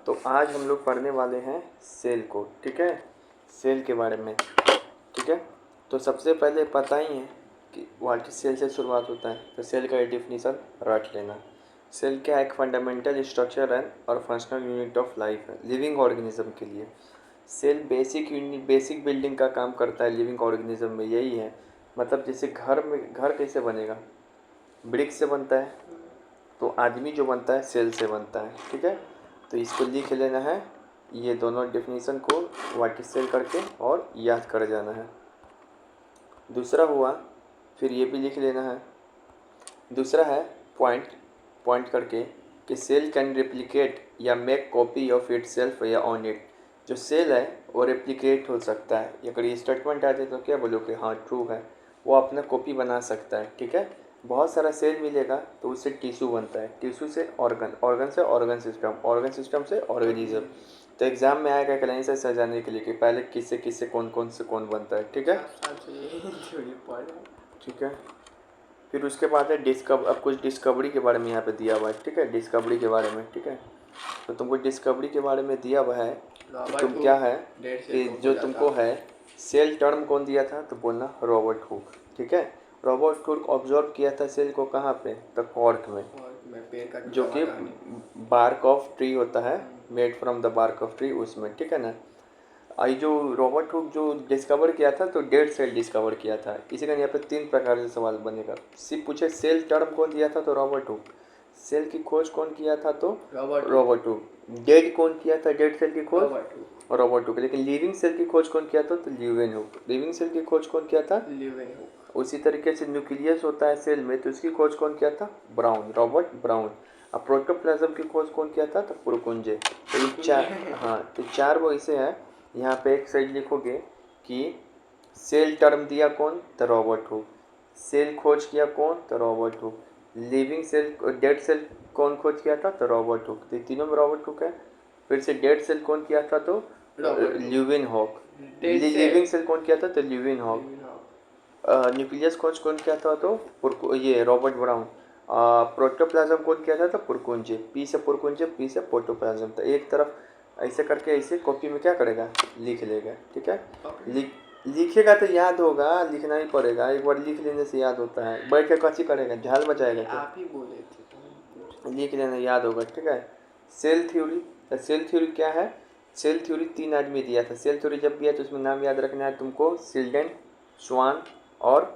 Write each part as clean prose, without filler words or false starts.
तो आज हम लोग पढ़ने वाले हैं सेल को, ठीक है, सेल के बारे में, ठीक है। तो सबसे पहले पता ही है कि व्हाट सेल से शुरुआत होता है, तो सेल का डेफिनेशन रट लेना। सेल क्या एक फंडामेंटल स्ट्रक्चर है और फंक्शनल यूनिट ऑफ लाइफ है लिविंग ऑर्गेनिज्म के लिए। Cell basic unit, basic building का काम करता है लिविंग ऑर्गेनिज्म में, यही है। मतलब जैसे घर कैसे बनेगा, ब्रिक से बनता है, तो आदमी जो बनता है सेल से बनता है, ठीक है। तो इसको लिख लेना है, ये दोनों डेफिनेशन को व्हाट इज सेल करके और याद कर जाना है। दूसरा हुआ, फिर ये भी लिख लेना है। दूसरा है पॉइंट करके कि सेल कैन रेप्लिकेट या make copy of it self या ऑन इट। जो सेल है वो रेप्लिकेट हो सकता है, अगर ये स्टेटमेंट आते तो क्या बोलो कि हाँ ट्रू है, वो अपना कॉपी बना सकता है, ठीक है। बहुत सारा सेल मिलेगा तो उससे टिश्यू बनता है, टिश्यू से ऑर्गन से ऑर्गन सिस्टम से ऑर्गेनिज्म। तो एग्जाम में आएगा एक लाइन से सजाने के लिए कि पहले किससे कौन से कौन बनता है, ठीक है, ठीक है। फिर उसके बाद है अब कुछ डिस्कवरी के बारे में यहाँ पे दिया हुआ है, ठीक है, डिस्कवरी के बारे में, ठीक है। तो तुमको डिस्कवरी के बारे में दिया हुआ है कि तुम क्या है कि जो तुमको है सेल टर्म कौन दिया था, तो बोलना रॉबर्ट हुक, ठीक है। रॉबर्ट हुक ऑब्जर्व किया था सेल को कहाँ पे, तो कॉर्क में, जो कि बार्क ऑफ ट्री होता है, made from the bark of tree, उसमें, ठीक है ना। आई जो रॉबर्ट हुक जो डिस्कवर किया था तो डेड सेल डिस्कवर किया था। इसी कारण यहाँ पे 3 प्रकार से सवाल बनेगा। सिर्फ पूछे सेल टर्म कौन दिया था, तो रॉबर्ट हुक। सेल की खोज कौन किया था, तो रॉबर्ट हुक। डेड कौन किया था, डेड सेल की खोज रॉबर्ट हुक। लेकिन लिविंग सेल की खोज कौन किया था, तो ल्यूवेन हुक। लिविंग सेल की खोज कौन किया था, ल्यूवेन हुक। उसी तरीके से न्यूक्लियस होता है सेल में, तो उसकी खोज कौन किया था, ब्राउन, रॉबर्ट ब्राउन। अब प्रोटोप्लाज्म की खोज कौन किया था, तो पुरकुंजे। तो ये 4, हाँ, तो 4 वो ऐसे हैं। यहाँ पे एक साइड लिखोगे कि सेल टर्म दिया कौन, तो रॉबर्ट हुक। सेल खोज किया कौन, तो Robert Hooke. Living cell, dead cell कौन खोज किया था, तो रॉबर्ट हुक। तो तीनों में रॉबर्ट हुक है। फिर से डेड सेल कौन किया था, तो ल्यूविन हॉक। लिविंग सेल कौन किया था, तो ल्यूविन हॉक। न्यूक्लियस खोज कौन किया था, तो ये रॉबर्ट ब्राउन। प्रोटोप्लाज्म कौन किया था, तो पुरकुंजे। पी से पुरकुंजे, पी से प्रोटोप्लाज्म। तो एक तरफ ऐसे करके ऐसे कॉपी में क्या करेगा, लिख लेगा, ठीक है। लिखेगा तो याद होगा, लिखना ही पड़ेगा, एक बार लिख लेने से याद होता है। बैठ के कैसे करेगा, झाल बजाएगा क्या, आप ही बोले थे, लिख लेना याद होगा, ठीक है। सेल थ्योरी, तो सेल थ्योरी क्या है, सेल थ्योरी 3 आदमी दिया था। सेल थ्योरी जब भी है तो उसमें नाम याद रखना है तुमको, सिल्डन, स्वान और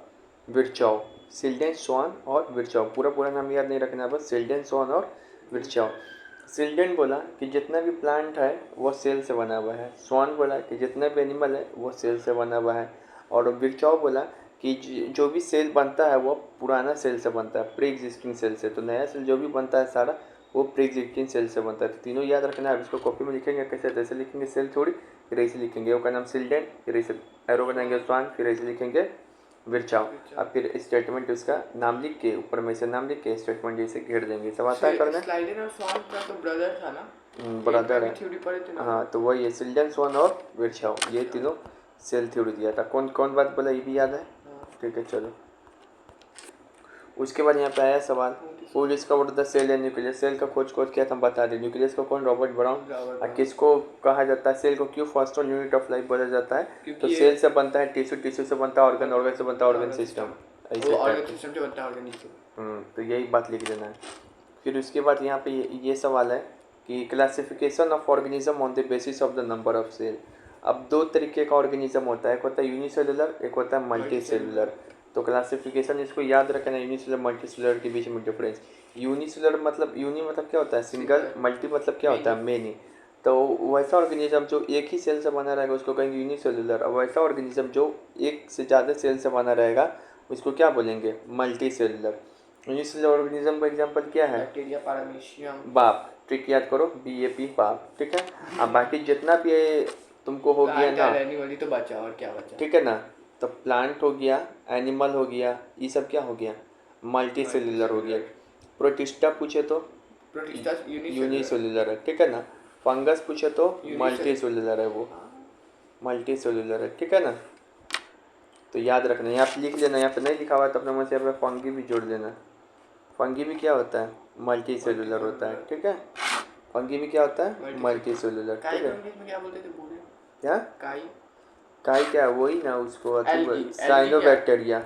विर्चॉव। सिल्डन, स्वान और विर्चॉव, पूरा नाम याद नहीं रखना है, बस सिल्डन, स्वान और विर्चॉव। सिल्डन बोला कि जितना भी प्लांट है वो सेल से बना हुआ है। स्वान बोला कि जितना भी एनिमल है वो सेल से बना हुआ है। और विर्चॉव बोला कि जो भी सेल बनता है वो पुराना सेल से बनता है, प्री एग्जिस्टिंग सेल से। तो नया सेल जो भी बनता है सारा वो प्री एग्जिस्टिंग सेल से बनता है। तो तीनों याद रखना है। इसको कॉपी में लिखेंगे कैसे, जैसे लिखेंगे सेल थ्योरी, फिर ऐसे लिखेंगे वो का नाम सिल्डन, फिर ऐसे एरो बनाएंगे स्वान, फिर ऐसे लिखेंगे विर्चाव। अब फिर स्टेटमेंट उसका नाम लिख के ऊपर में से नाम लिख के स्टेटमेंट जैसे घेर देंगे। सब आता है करना। स्लाइडन और स्वान का तो ब्रदर था ना, ब्रदर है, हाँ। तो वही है सिल्डन, स्वान और विर्चाव, ये तीनों सेल थ्योरी दिया था। कौन कौन बात बोला ये भी याद है, ठीक है। चलो उसके बाद यहाँ पे आया सवाल, who discovered the cell and nucleus. Cell का खोज किया था, हम बता दें। न्यूक्लियस को कौन, रॉबर्ट ब्राउन। और किसको कहा जाता है, सेल को क्यों फर्स्ट यूनिट ऑफ लाइफ बोला जाता है, तो सेल से बनता है टिश्यू, टिश्यू से बनता है ऑर्गन, ऑर्गन से बनता है ऑर्गन सिस्टम, ऐसे तो यही बात लिख देना है। फिर उसके बाद यहाँ पे ये सवाल है कि classification of organism on the basis of the number of cell. अब 2 तरीके का ऑर्गेनिज्म होता है, एक होता है यूनिसेलुलर, एक होता है मल्टी सेलुलर। तो क्लासिफिकेशन इसको याद रखना, यूनिसेलुलर मल्टी सेलुलर के बीच में डिफरेंस। यूनिसेलुलर मतलब, यूनि मतलब क्या होता है सिंगल, मल्टी मतलब क्या होता है मेनी। तो वैसा ऑर्गेनिज्म जो एक ही सेल से बना रहेगा उसको कहेंगे यूनिसेलुलर, और वैसा ऑर्गेनिज्म जो एक से ज़्यादा सेल से बना रहेगा उसको क्या बोलेंगे, मल्टी सेलुलर। यूनिसेलुलर ऑर्गेनिज्म का एग्जांपल क्या है, बैक्टीरिया, पैरामीशियम, बाप, ट्रिक याद करो, BAP बाप, ठीक है। अब बाकी जितना भी तुमको हो गया ना, एनिमल तो बचा, और क्या बचा, ठीक है ना। तो प्लांट हो गया, एनिमल हो गया, ये सब क्या हो गया, मल्टी सेलुलर हो गया। प्रोटिस्टा पूछे तो प्रोटिस्टा यूनिसेलुलर है, ठीक है ना। फंगस पूछे तो मल्टी सेलुलर है, वो मल्टी सेलुलर है, ठीक है ना। तो याद रखना, यहाँ पे लिख लेना, यहाँ पे नहीं लिखा हुआ है तो अपने मन से यहाँ पे फंगी भी जोड़ देना। फंगी भी क्या होता है, मल्टी सेलुलर होता है, ठीक है। फंगी भी क्या होता है? Multi cellular. ठीक है, में क्या बोलते थे बोले? क्या काई? काई क्या है? वही ना उसको एल्गी साइनोबैक्टीरिया।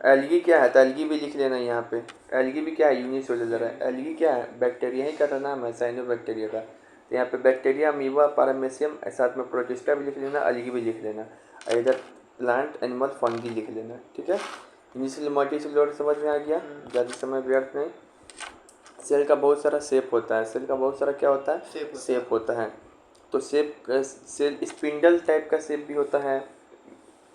एल्गी क्या है? तो एल्गी भी लिख लेना यहाँ पे। एल्गी भी क्या है? यूनिसेलुलर है। एल्गी क्या है? बैक्टीरिया ही का तो नाम है, साइनोबैक्टीरिया का। तो यहाँ पे बैक्टीरिया, अमीबा, पारामेसियम, साथ में प्रोटिस्टा भी लिख लेना, एल्गी भी लिख लेना, इधर प्लांट एनिमल फंगी लिख लेना। ठीक है, यूनिसेलुलर मल्टीसेलुलर समझ में आ गया, ज़्यादा समय व्यर्थ नहीं। सेल का बहुत सारा शेप होता है। सेल का बहुत सारा क्या होता है? शेप होता है। तो शेप, सेल स्पिंडल टाइप का शेप भी होता है,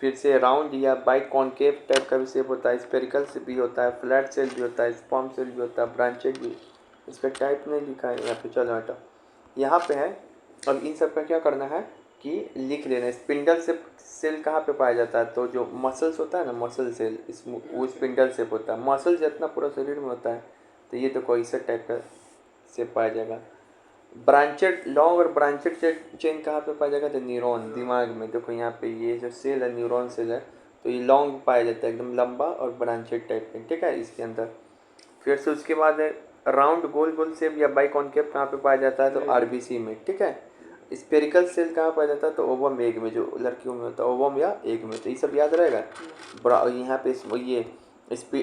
फिर से राउंड या बाइक कॉनकेव टाइप का भी शेप होता है, स्पेरिकल से भी होता है, फ्लैट सेल भी होता है, स्पॉम सेल भी होता है, ब्रांचेड भी। इसका टाइप नहीं लिखा है यहाँ पे, चलो हटा, यहाँ पे है। अब इन सब का क्या करना है कि लिख लेना। स्पिंडल सेल सेल कहाँ पे पाया जाता है? तो जो मसल्स होता है ना, मसल सेल, इस वो स्पिंडल शेप होता है। मसल जितना पूरा शरीर में होता है, तो ये देखो इस टाइप का शेप पाया जाएगा। ब्रांचेड, लॉन्ग और ब्रांचेड चेन कहाँ पे पाया जाएगा? तो न्यूरॉन, दिमाग में। देखो यहाँ पे ये जो सेल है, न्यूरॉन सेल है, तो ये लॉन्ग पाया जाता है, एकदम लंबा और ब्रांचेड टाइप में। ठीक है, इसके अंदर। फिर से उसके बाद है राउंड गोल गोल शेप या बाइकॉनकेव कहाँ पे पाया जाता है? तो आरबीसी में। ठीक है, स्पेरिकल सेल कहाँ पाया जाता है? तो ओवम एग में, जो लड़कियों में होता है, ओवम या एग में। तो ये सब याद रहेगा। यहाँ पे ये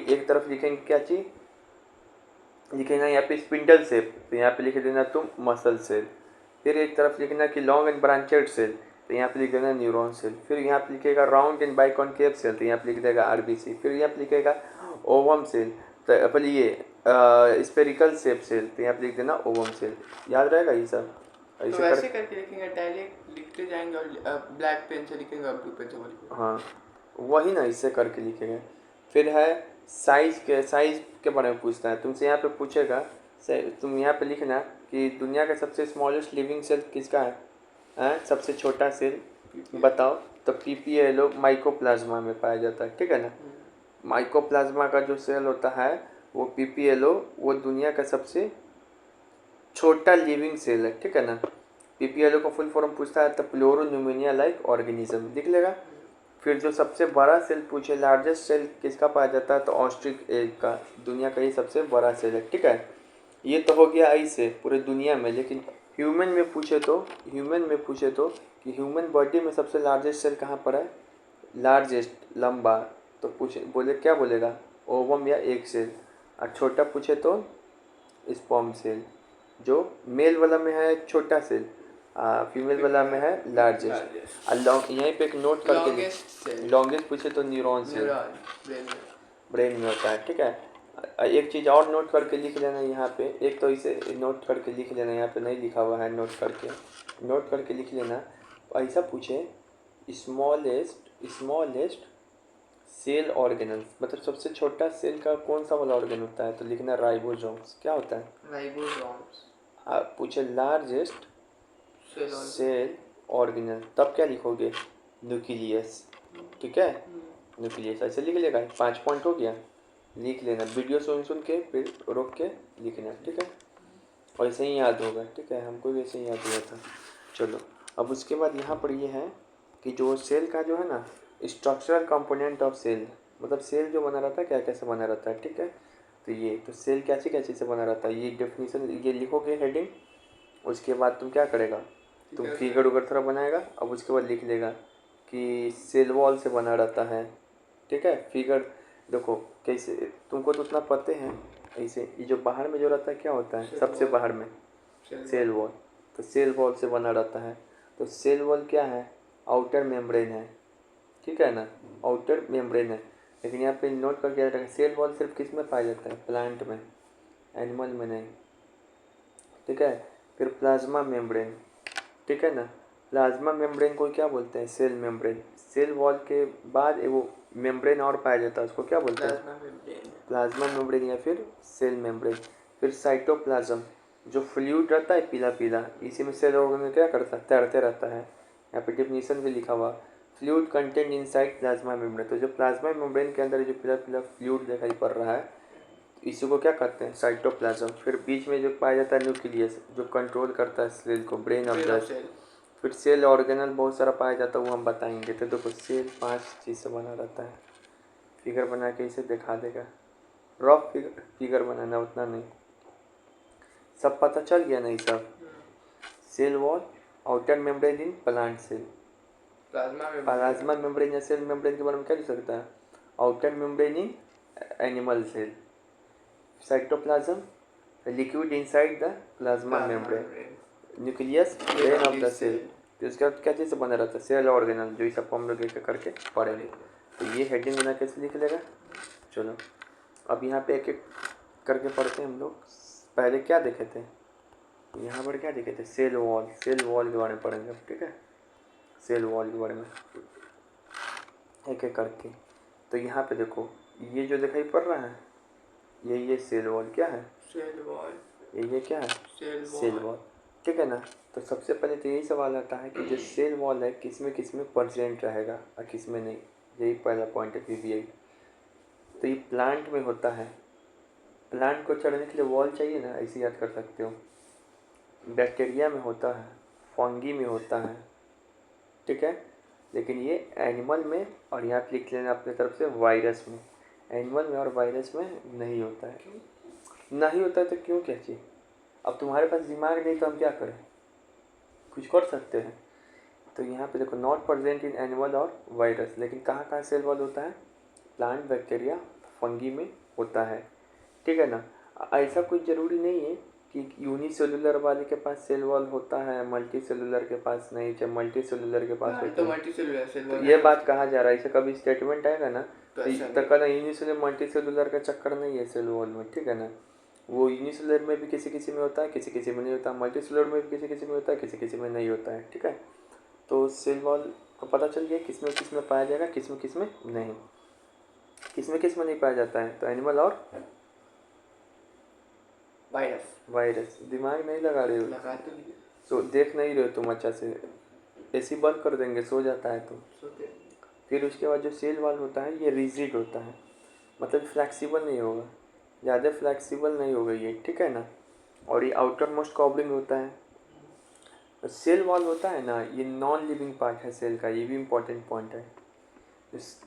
एक तरफ लिखेंगे क्या चीज़ लिखेगा? यहाँ पे स्पिंडल सेप, तो यहाँ पे लिख देना तुम मसल सेल। फिर एक तरफ लिखना कि लॉन्ग एंड ब्रांचेड सेल, तो यहाँ पे लिख देना न्यूरॉन सेल। फिर यहाँ पे लिखेगा राउंड एंड बाइकॉनकेव सेल, तो यहाँ पे लिख देगा आरबीसी। फिर यहाँ पे लिखेगा ओवम सेल, तो अपन ये स्पेरिकल सेप सेल, तो यहाँ पे लिख देना ओवम सेल। याद रहेगा ये सब? तो ऐसे करके लिखेंगे, डायरेक्ट लिखते जाएंगे और ब्लैक पेन से लिखेंगे और ब्लू पेन से लिखेंगे। हाँ वही ना, इससे करके लिखेंगे। फिर है साइज के बारे में पूछता है तुमसे। यहाँ पे पूछेगा, तुम यहाँ पे लिखना कि दुनिया का सबसे स्मॉलेस्ट लिविंग सेल किसका है? सबसे छोटा सेल बताओ। तो पीपीएलओ माइकोप्लाज्मा में पाया जाता है। ठीक है ना, माइकोप्लाज्मा का जो सेल होता है वो पीपीएलओ, वो दुनिया का सबसे छोटा लिविंग सेल है। ठीक है ना, पीपीएलओ का फुल फॉर्म पूछता है तो प्लोरोन्यूमोनिया लाइक ऑर्गेनिज्म लिख लेगा। फिर जो सबसे बड़ा सेल पूछे, लार्जेस्ट सेल किसका पाया जाता है? तो ऑस्ट्रिक एग का, दुनिया का ये सबसे बड़ा सेल है। ठीक है, ये तो हो गया ऐसे पूरे दुनिया में। लेकिन ह्यूमन में पूछे तो कि ह्यूमन बॉडी में सबसे लार्जेस्ट सेल कहाँ पर है? लार्जेस्ट लंबा, तो पूछे बोले क्या बोलेगा? ओवम या एग सेल। और छोटा पूछे तो स्पर्म सेल। जो मेल वाला में है छोटा सेल, फीमेल वाला में है लार्जेस्ट। यहीं पे एक नोट करके, लॉन्गेस्ट पूछे तो न्यूरॉन सेल ब्रेन में होता है। ठीक है, एक चीज़ और नोट करके लिख लेना यहाँ पे, एक तो इसे नोट करके लिख लेना, यहाँ पे नहीं लिखा हुआ है, नोट करके लिख लेना। ऐसा पूछे स्मॉलेस्ट सेल ऑर्गेनल, मतलब सबसे छोटा सेल का कौन सा वाला ऑर्गन होता है? तो लिखना राइबोसोम्स। क्या होता है? राइबोसोम्स। पूछे लार्जेस्ट सेल ऑर्गेनल, तब क्या लिखोगे? न्यूक्लियस। ठीक है, न्यूक्लियस ऐसे लिख लेगा। 5 पॉइंट हो गया, लिख लेना। वीडियो सुन के फिर रोक के लिखना। ठीक है, वैसे ही याद होगा। ठीक है, हमको भी वैसे ही याद हुआ था। चलो, अब उसके बाद यहाँ पर ये है कि जो सेल का जो है ना, स्ट्रक्चरल कंपोनेंट ऑफ सेल, मतलब सेल जो बना रहता है क्या कैसे बना रहता है। ठीक है, तो ये तो सेल कैसे से बना रहता है, ये डेफिनेशन ये लिखोगे हेडिंग। उसके बाद तुम क्या करेगा? तुम फिगर उगर थोड़ा बनाएगा। अब उसके बाद लिख लेगा कि सेल वॉल से बना रहता है। ठीक है, फिगर देखो कैसे, तुमको तो उतना पता है। ऐसे ये जो बाहर में जो रहता है क्या होता है? सबसे बाहर में सेल वॉल, तो सेल वॉल से बना रहता है। तो सेल वॉल क्या है? आउटर मेम्ब्रेन है। ठीक है ना, आउटर मेम्ब्रेन है। लेकिन यहाँ पे नोट करके याद रखें, सेल वॉल सिर्फ किस में पाया जाता है? प्लांट में, एनिमल में नहीं। ठीक है, फिर प्लाज्मा मेम्ब्रेन। ठीक है ना, प्लाज्मा मेम्ब्रेन को क्या बोलते हैं? Cell membrane. सेल वॉल के बाद वो मेम्ब्रेन और पाया जाता है, उसको क्या बोलते हैं? प्लाज्मा मेम्ब्रेन या फिर सेल मेम्ब्रेन। फिर साइटोप्लाज्म, जो फ्लूइड रहता है पीला पीला, इसी में सेल ऑर्गन क्या करता है? तैरते रहता है। यहाँ पे डिफिनीशन भी लिखा हुआ, fluid content inside plasma membrane. तो जो प्लाज्मा मेम्ब्रेन के अंदर जो पीला पीला फ्लूइड दिखाई पड़ रहा है, इसी को क्या कहते हैं? साइटोप्लाज्म। फिर बीच में जो पाया जाता है न्यूक्लियस, जो कंट्रोल करता है सेल को, ब्रेन ऑफ द सेल। फिर सेल ऑर्गेनल बहुत सारा पाया जाता है, वो हम बताएंगे। तो देखो सेल 5 चीज़ से बना रहता है। फिगर बना के इसे दिखा देगा, रफ फिगर बनाना उतना नहीं। सब पता चल गया नहीं सब? Cell wall, outer membrane in plant cell. Plasma plasma membrane या सेल मेम्ब्रेन के बारे में क्या लिख सकता है? Outer membrane in animal cell, cytoplasm liquid inside the plasma membrane, nucleus brain of the cell. तो इसके बाद क्या चीज़ से बना रहता है? सेल ऑर्गेनल, जो इस सब हम लोग एक एक करके पढ़ेंगे। तो ये हेडिंग बना कैसे लिख लेगा? चलो अब यहाँ पे एक एक करके पढ़ते हैं हम लोग। पहले क्या देखे थे? यहाँ पर क्या देखे थे? सेल वॉल, सेल वॉल के बारे में पढ़ेंगे अब, ठीक है? सेल वॉल के बारे में एक एक करके। तो यहाँ पे देखो, ये जो दिखाई पड़ रहा है, ये सेल वॉल क्या है? Cell wall. ये क्या है? सेल वॉल, ठीक है ना? तो सबसे पहले तो यही सवाल आता है कि जो सेल वॉल है किस में प्रेजेंट रहेगा और किस में नहीं। यही पहला पॉइंट है पीवीआई। तो ये प्लांट में होता है। प्लांट को चढ़ने के लिए वॉल चाहिए ना, ऐसे याद कर सकते हो। बैक्टीरिया में होता है, फंगी में होता है, ठीक है? लेकिन ये एनिमल में, और यहाँ पे लिख लेना अपने तरफ से, वायरस में। एनिमल में और वायरस में नहीं होता है। नहीं होता है तो क्यों? क्या चाहिए? अब तुम्हारे पास दिमाग नहीं तो हम क्या करें? कुछ कर सकते हैं। तो यहाँ पे देखो, नॉट प्रेजेंट इन एनिमल और वायरस। लेकिन कहाँ कहाँ सेल वॉल होता है? प्लांट, बैक्टीरिया, फंगी में होता है, ठीक है ना? ऐसा कुछ ज़रूरी नहीं है कि यूनिसेलुलर वाले के पास सेल वॉल होता है, मल्टी सेलुलर के पास नहीं, चाहे मल्टी सेलुलर के पास होता तो है। Multicellular cell wall. ये बात कहा जा रहा है, ऐसे कभी स्टेटमेंट आएगा ना तो तो कहना यूनिसेलुलर मल्टी सेलुलर का चक्कर नहीं है सेल वॉल में, ठीक है ना? वो यूनिसेलुलर में भी किसी किसी में होता है, किसी किसी में नहीं होता। मल्टी सेलुलर में भी किसी किसी में होता है, किसी किसी में नहीं होता है, ठीक है? तो सेल वॉल को पता चल गया किस में पाया जाएगा, किस में नहीं। किस में नहीं पाया जाता है? तो एनिमल और वायरस। दिमाग नहीं लगा रहे हो? लगा तो नहीं। सो देख नहीं रहे हो तुम अच्छा से। एसी बंद कर देंगे, सो जाता है तुम। फिर उसके बाद जो सेल वॉल होता है ये रिजिड होता है, मतलब फ्लैक्सिबल नहीं होगा, ज़्यादा फ्लैक्सिबल नहीं होगा ये, ठीक है ना? और ये आउटर मोस्ट कवरिंग होता है। सेल वॉल होता है ना, ये नॉन लिविंग पार्ट है सेल का। ये भी इम्पोर्टेंट पॉइंट है।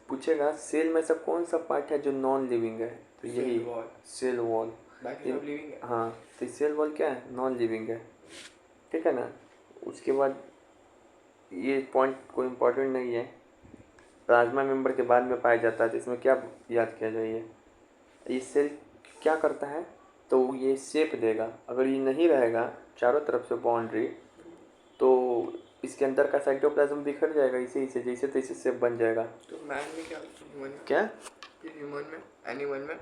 पूछेगा सेल में से कौन सा पार्ट है जो नॉन लिविंग है, तो यही सेल वॉल। हाँ, तो सेल वॉल क्या है? नॉन लिविंग है, ठीक है ना? उसके बाद ये पॉइंट कोई इम्पोर्टेंट नहीं है। प्लाज्मा मेम्बर के बाद में पाया जाता है, तो इसमें क्या याद किया जाइए? ये सेल क्या करता है? तो ये शेप देगा। अगर ये नहीं रहेगा चारों तरफ से बाउंड्री, तो इसके अंदर का साइटोप्लाज्म बिखर जाएगा, इसे जैसे तैसे शेप बन जाएगा। तो मैन में क्या? क्या? ह्यूमन में, एनिमल में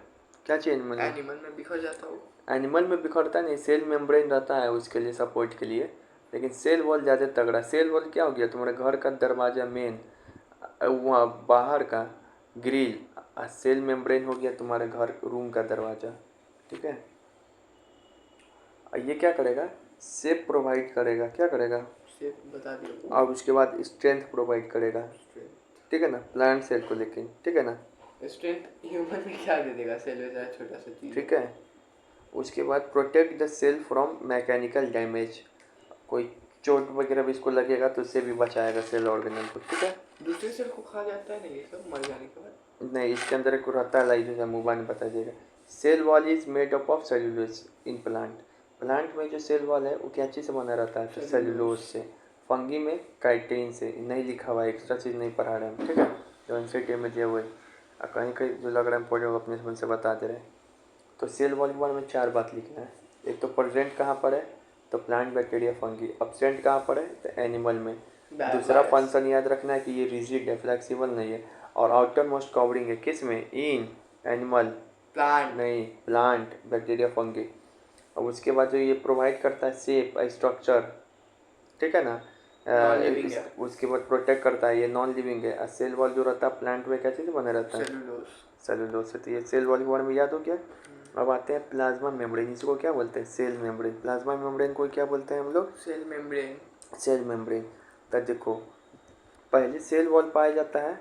क्या चाहिए? एनिमल में बिखर जाता हो। एनिमल में बिखरता नहीं, सेल मेम्ब्रेन रहता है उसके लिए, सपोर्ट के लिए। लेकिन सेल वॉल ज़्यादा तगड़ा। सेल वॉल क्या हो गया? तुम्हारे घर का दरवाज़ा मेन, वहाँ बाहर का ग्रिल, सेल मेम्ब्रेन हो गया तुम्हारे घर रूम का दरवाज़ा, ठीक है? ये क्या करेगा? शेप प्रोवाइड करेगा। क्या करेगा? शेप बता दियो। और उसके बाद स्ट्रेंथ प्रोवाइड करेगा, ठीक है ना? प्लांट सेल को लेके, ठीक है ना? स्ट्रेंथ ह्यूमन में क्या दे देगा? सेल है छोटा सा चीज, ठीक है। उसके बाद protect the cell from mechanical damage. कोई चोट वगैरह भी इसको लगेगा तो उससे भी बचाएगा सेल ऑर्गेनल को, ठीक है? दूसरे सेल को खा जाता है ना ये सब मर जाने के बाद? नहीं, इसके अंदर एक रहता है लाइजो, मुबा ने बता देगा। Cell wall is made up of cellulose in plant. Plant में जो सेल वॉल है वो क्या चीज़ से बना रहता है? तो सेलुलोज से। फंगी में काइटिन से। नहीं लिखा हुआ है, एक्स्ट्रा चीज़ नहीं पढ़ा रहे हैं, ठीक है? जो एनसीईआरटी में दिया हुआ है, कहीं कहीं जो लग रहा है पढ़े अपने मन से बता दे रहे हैं। तो सेल वॉल के बारे में 4 बात लिखना है। एक तो प्रेजेंट कहाँ पर है? तो प्लांट, बैक्टीरिया, फंगी। एब्सेंट कहाँ पर है? तो एनिमल में। दूसरा फंक्शन याद रखना है कि ये रिजिड है, फ्लेक्सिबल नहीं है। और आउटर मोस्ट कवरिंग है किस में? इन एनिमल, प्लांट नहीं, प्लांट, बैक्टीरिया, फंगी। और उसके बाद जो ये प्रोवाइड करता है शेप, स्ट्रक्चर, ठीक है ना? उसके बाद प्रोटेक्ट करता है, ये नॉन लिविंग है। सेल वॉल जो रहता है प्लांट में क्या चीज़ बना रहता है? सेलुलोज से। तो ये सेल वॉल के बारे में याद हो गया। अब आते हैं प्लाज्मा मेम्ब्रेन। इसको क्या बोलते हैं? Cell membrane. प्लाज्मा मेम्ब्रेन को क्या बोलते हैं हम लोग? Cell membrane. Cell membrane. तो देखो, पहले सेल वॉल पाया जाता है,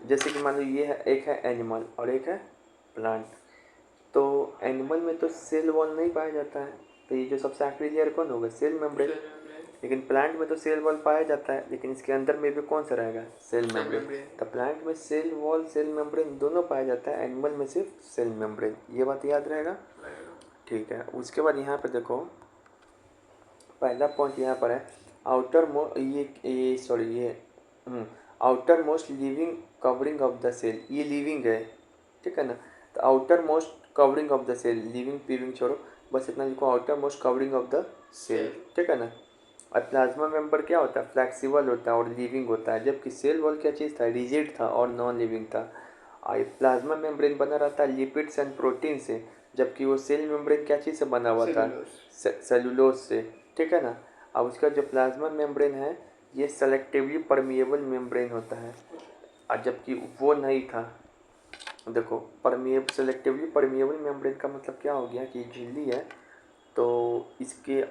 जैसे कि मान लो ये है, एक है एनिमल और एक है प्लांट। तो एनिमल में तो सेल वॉल नहीं पाया जाता है, तो ये जो सबसे आखिरी लेयर कौन होगा? Cell membrane. लेकिन प्लांट में तो सेल वॉल पाया जाता है, लेकिन इसके अंदर में भी कौन सा रहेगा? Cell membrane. तो प्लांट में सेल वॉल, सेल मेम्ब्रेन दोनों पाया जाता है, एनिमल में सिर्फ सेल मेम्ब्रेन। ये बात याद रहेगा, ठीक है? उसके बाद यहाँ पे देखो, पहला पॉइंट यहाँ पर है आउटर मो ये सॉरी ये outer most living covering of the cell, ये लिविंग है, ठीक है ना। तो outer most covering of the cell, living पीविंग छोड़ो, बस इतना लिखो, outer most covering of the cell, ठीक है ना। और प्लाज्मा मेम्बर क्या होता है, फ्लैक्सिबल होता है और लिविंग होता है, जबकि सेल वॉल क्या चीज़ था, रिजिड था और नॉन लिविंग था। और प्लाज्मा मेम्ब्रेन बना रहता है लिपिड्स एंड प्रोटीन से, जबकि वो सेल मेम्ब्रेन क्या चीज़ से बना हुआ था, सेलुलोज से, ठीक है ना। अब उसका जो प्लाज्मा मेम्ब्रेन है ये सेलेक्टिवली परमिएबल मेम्ब्रेन होता है, और जबकि वो नहीं था। देखो सेलेक्टिवली परमिएबल मेम्ब्रेन का मतलब क्या हो गया कि झिल्ली है तो इसके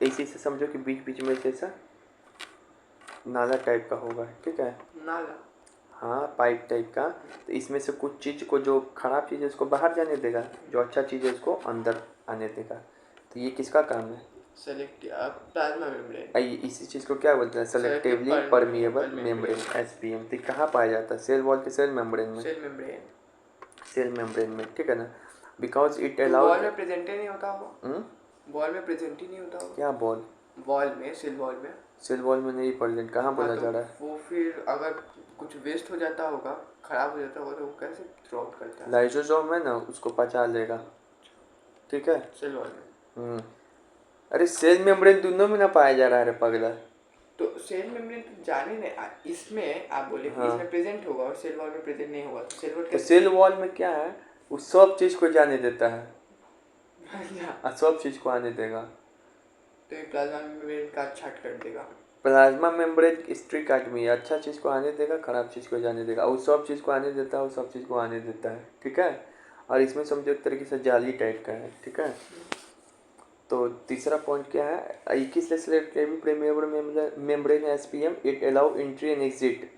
ऐसे से समझो कि बीच बीच में जैसा नाला टाइप का होगा, ठीक है, नाला, हाँ पाइप टाइप का। तो इसमें से कुछ चीज़ को, जो खराब चीज़ है उसको बाहर जाने देगा, जो अच्छा चीज़ है उसको अंदर आने देगा। तो ये किसका काम है, प्लाज्मा मेम्ब्रेन। इसी चीज़ को क्या बोलते हैं, सेलेक्टिवली परमिएबल मेम्ब्रेन, एसपीएम। तो कहाँ पाया जाता है, सेल वॉल के सेल मेम्ब्रेन में, सेल मेम्ब्रेन में, ठीक है ना। बिकॉज इट अलाउ, वॉल में प्रेजेंट ही नहीं होता वो, वॉल में प्रेजेंट ही नहीं होता वो, क्या बॉल, वॉल में, सेल वॉल में, सेल वॉल में नहीं प्रेजेंट, कहाँ बोला जा रहा है। वो फिर अगर कुछ वेस्ट हो जाता होगा, खराब हो जाता होगा, तो वो कैसे थ्रो आउट करता है, लाइसोसोम है ना, उसको पचा लेगा, ठीक है, सेल वॉल में। अरे सेल मेम्ब्रेन दोनों में ना पाया जा रहा है रे पगला। तो सेल मेम्ब्रेन तो जाने नहीं, इसमें आप बोले कि इसमें प्रेजेंट होगा और सेल वॉल में प्रेजेंट नहीं होगा, तो सेल वॉल तो सेल वॉल में क्या है, वो सब चीज़ को जाने देता है और सब चीज़ को आने देगा। तो ये प्लाज्मा मेम्ब्रेन का छाट कर देगा, प्लाज्मा मेम्ब्रेन स्ट्रिक्ट आदमी है, अच्छा चीज़ को आने देगा, खराब चीज़ को जाने देगा, वो सब चीज़ को आने देता है, वो सब चीज़ को आने देता है, ठीक है। और इसमें समझो एक तरीके से जाली टाइप का है, ठीक है। तो तीसरा पॉइंट क्या है, 21 membrane SPM, it allow entry and exit,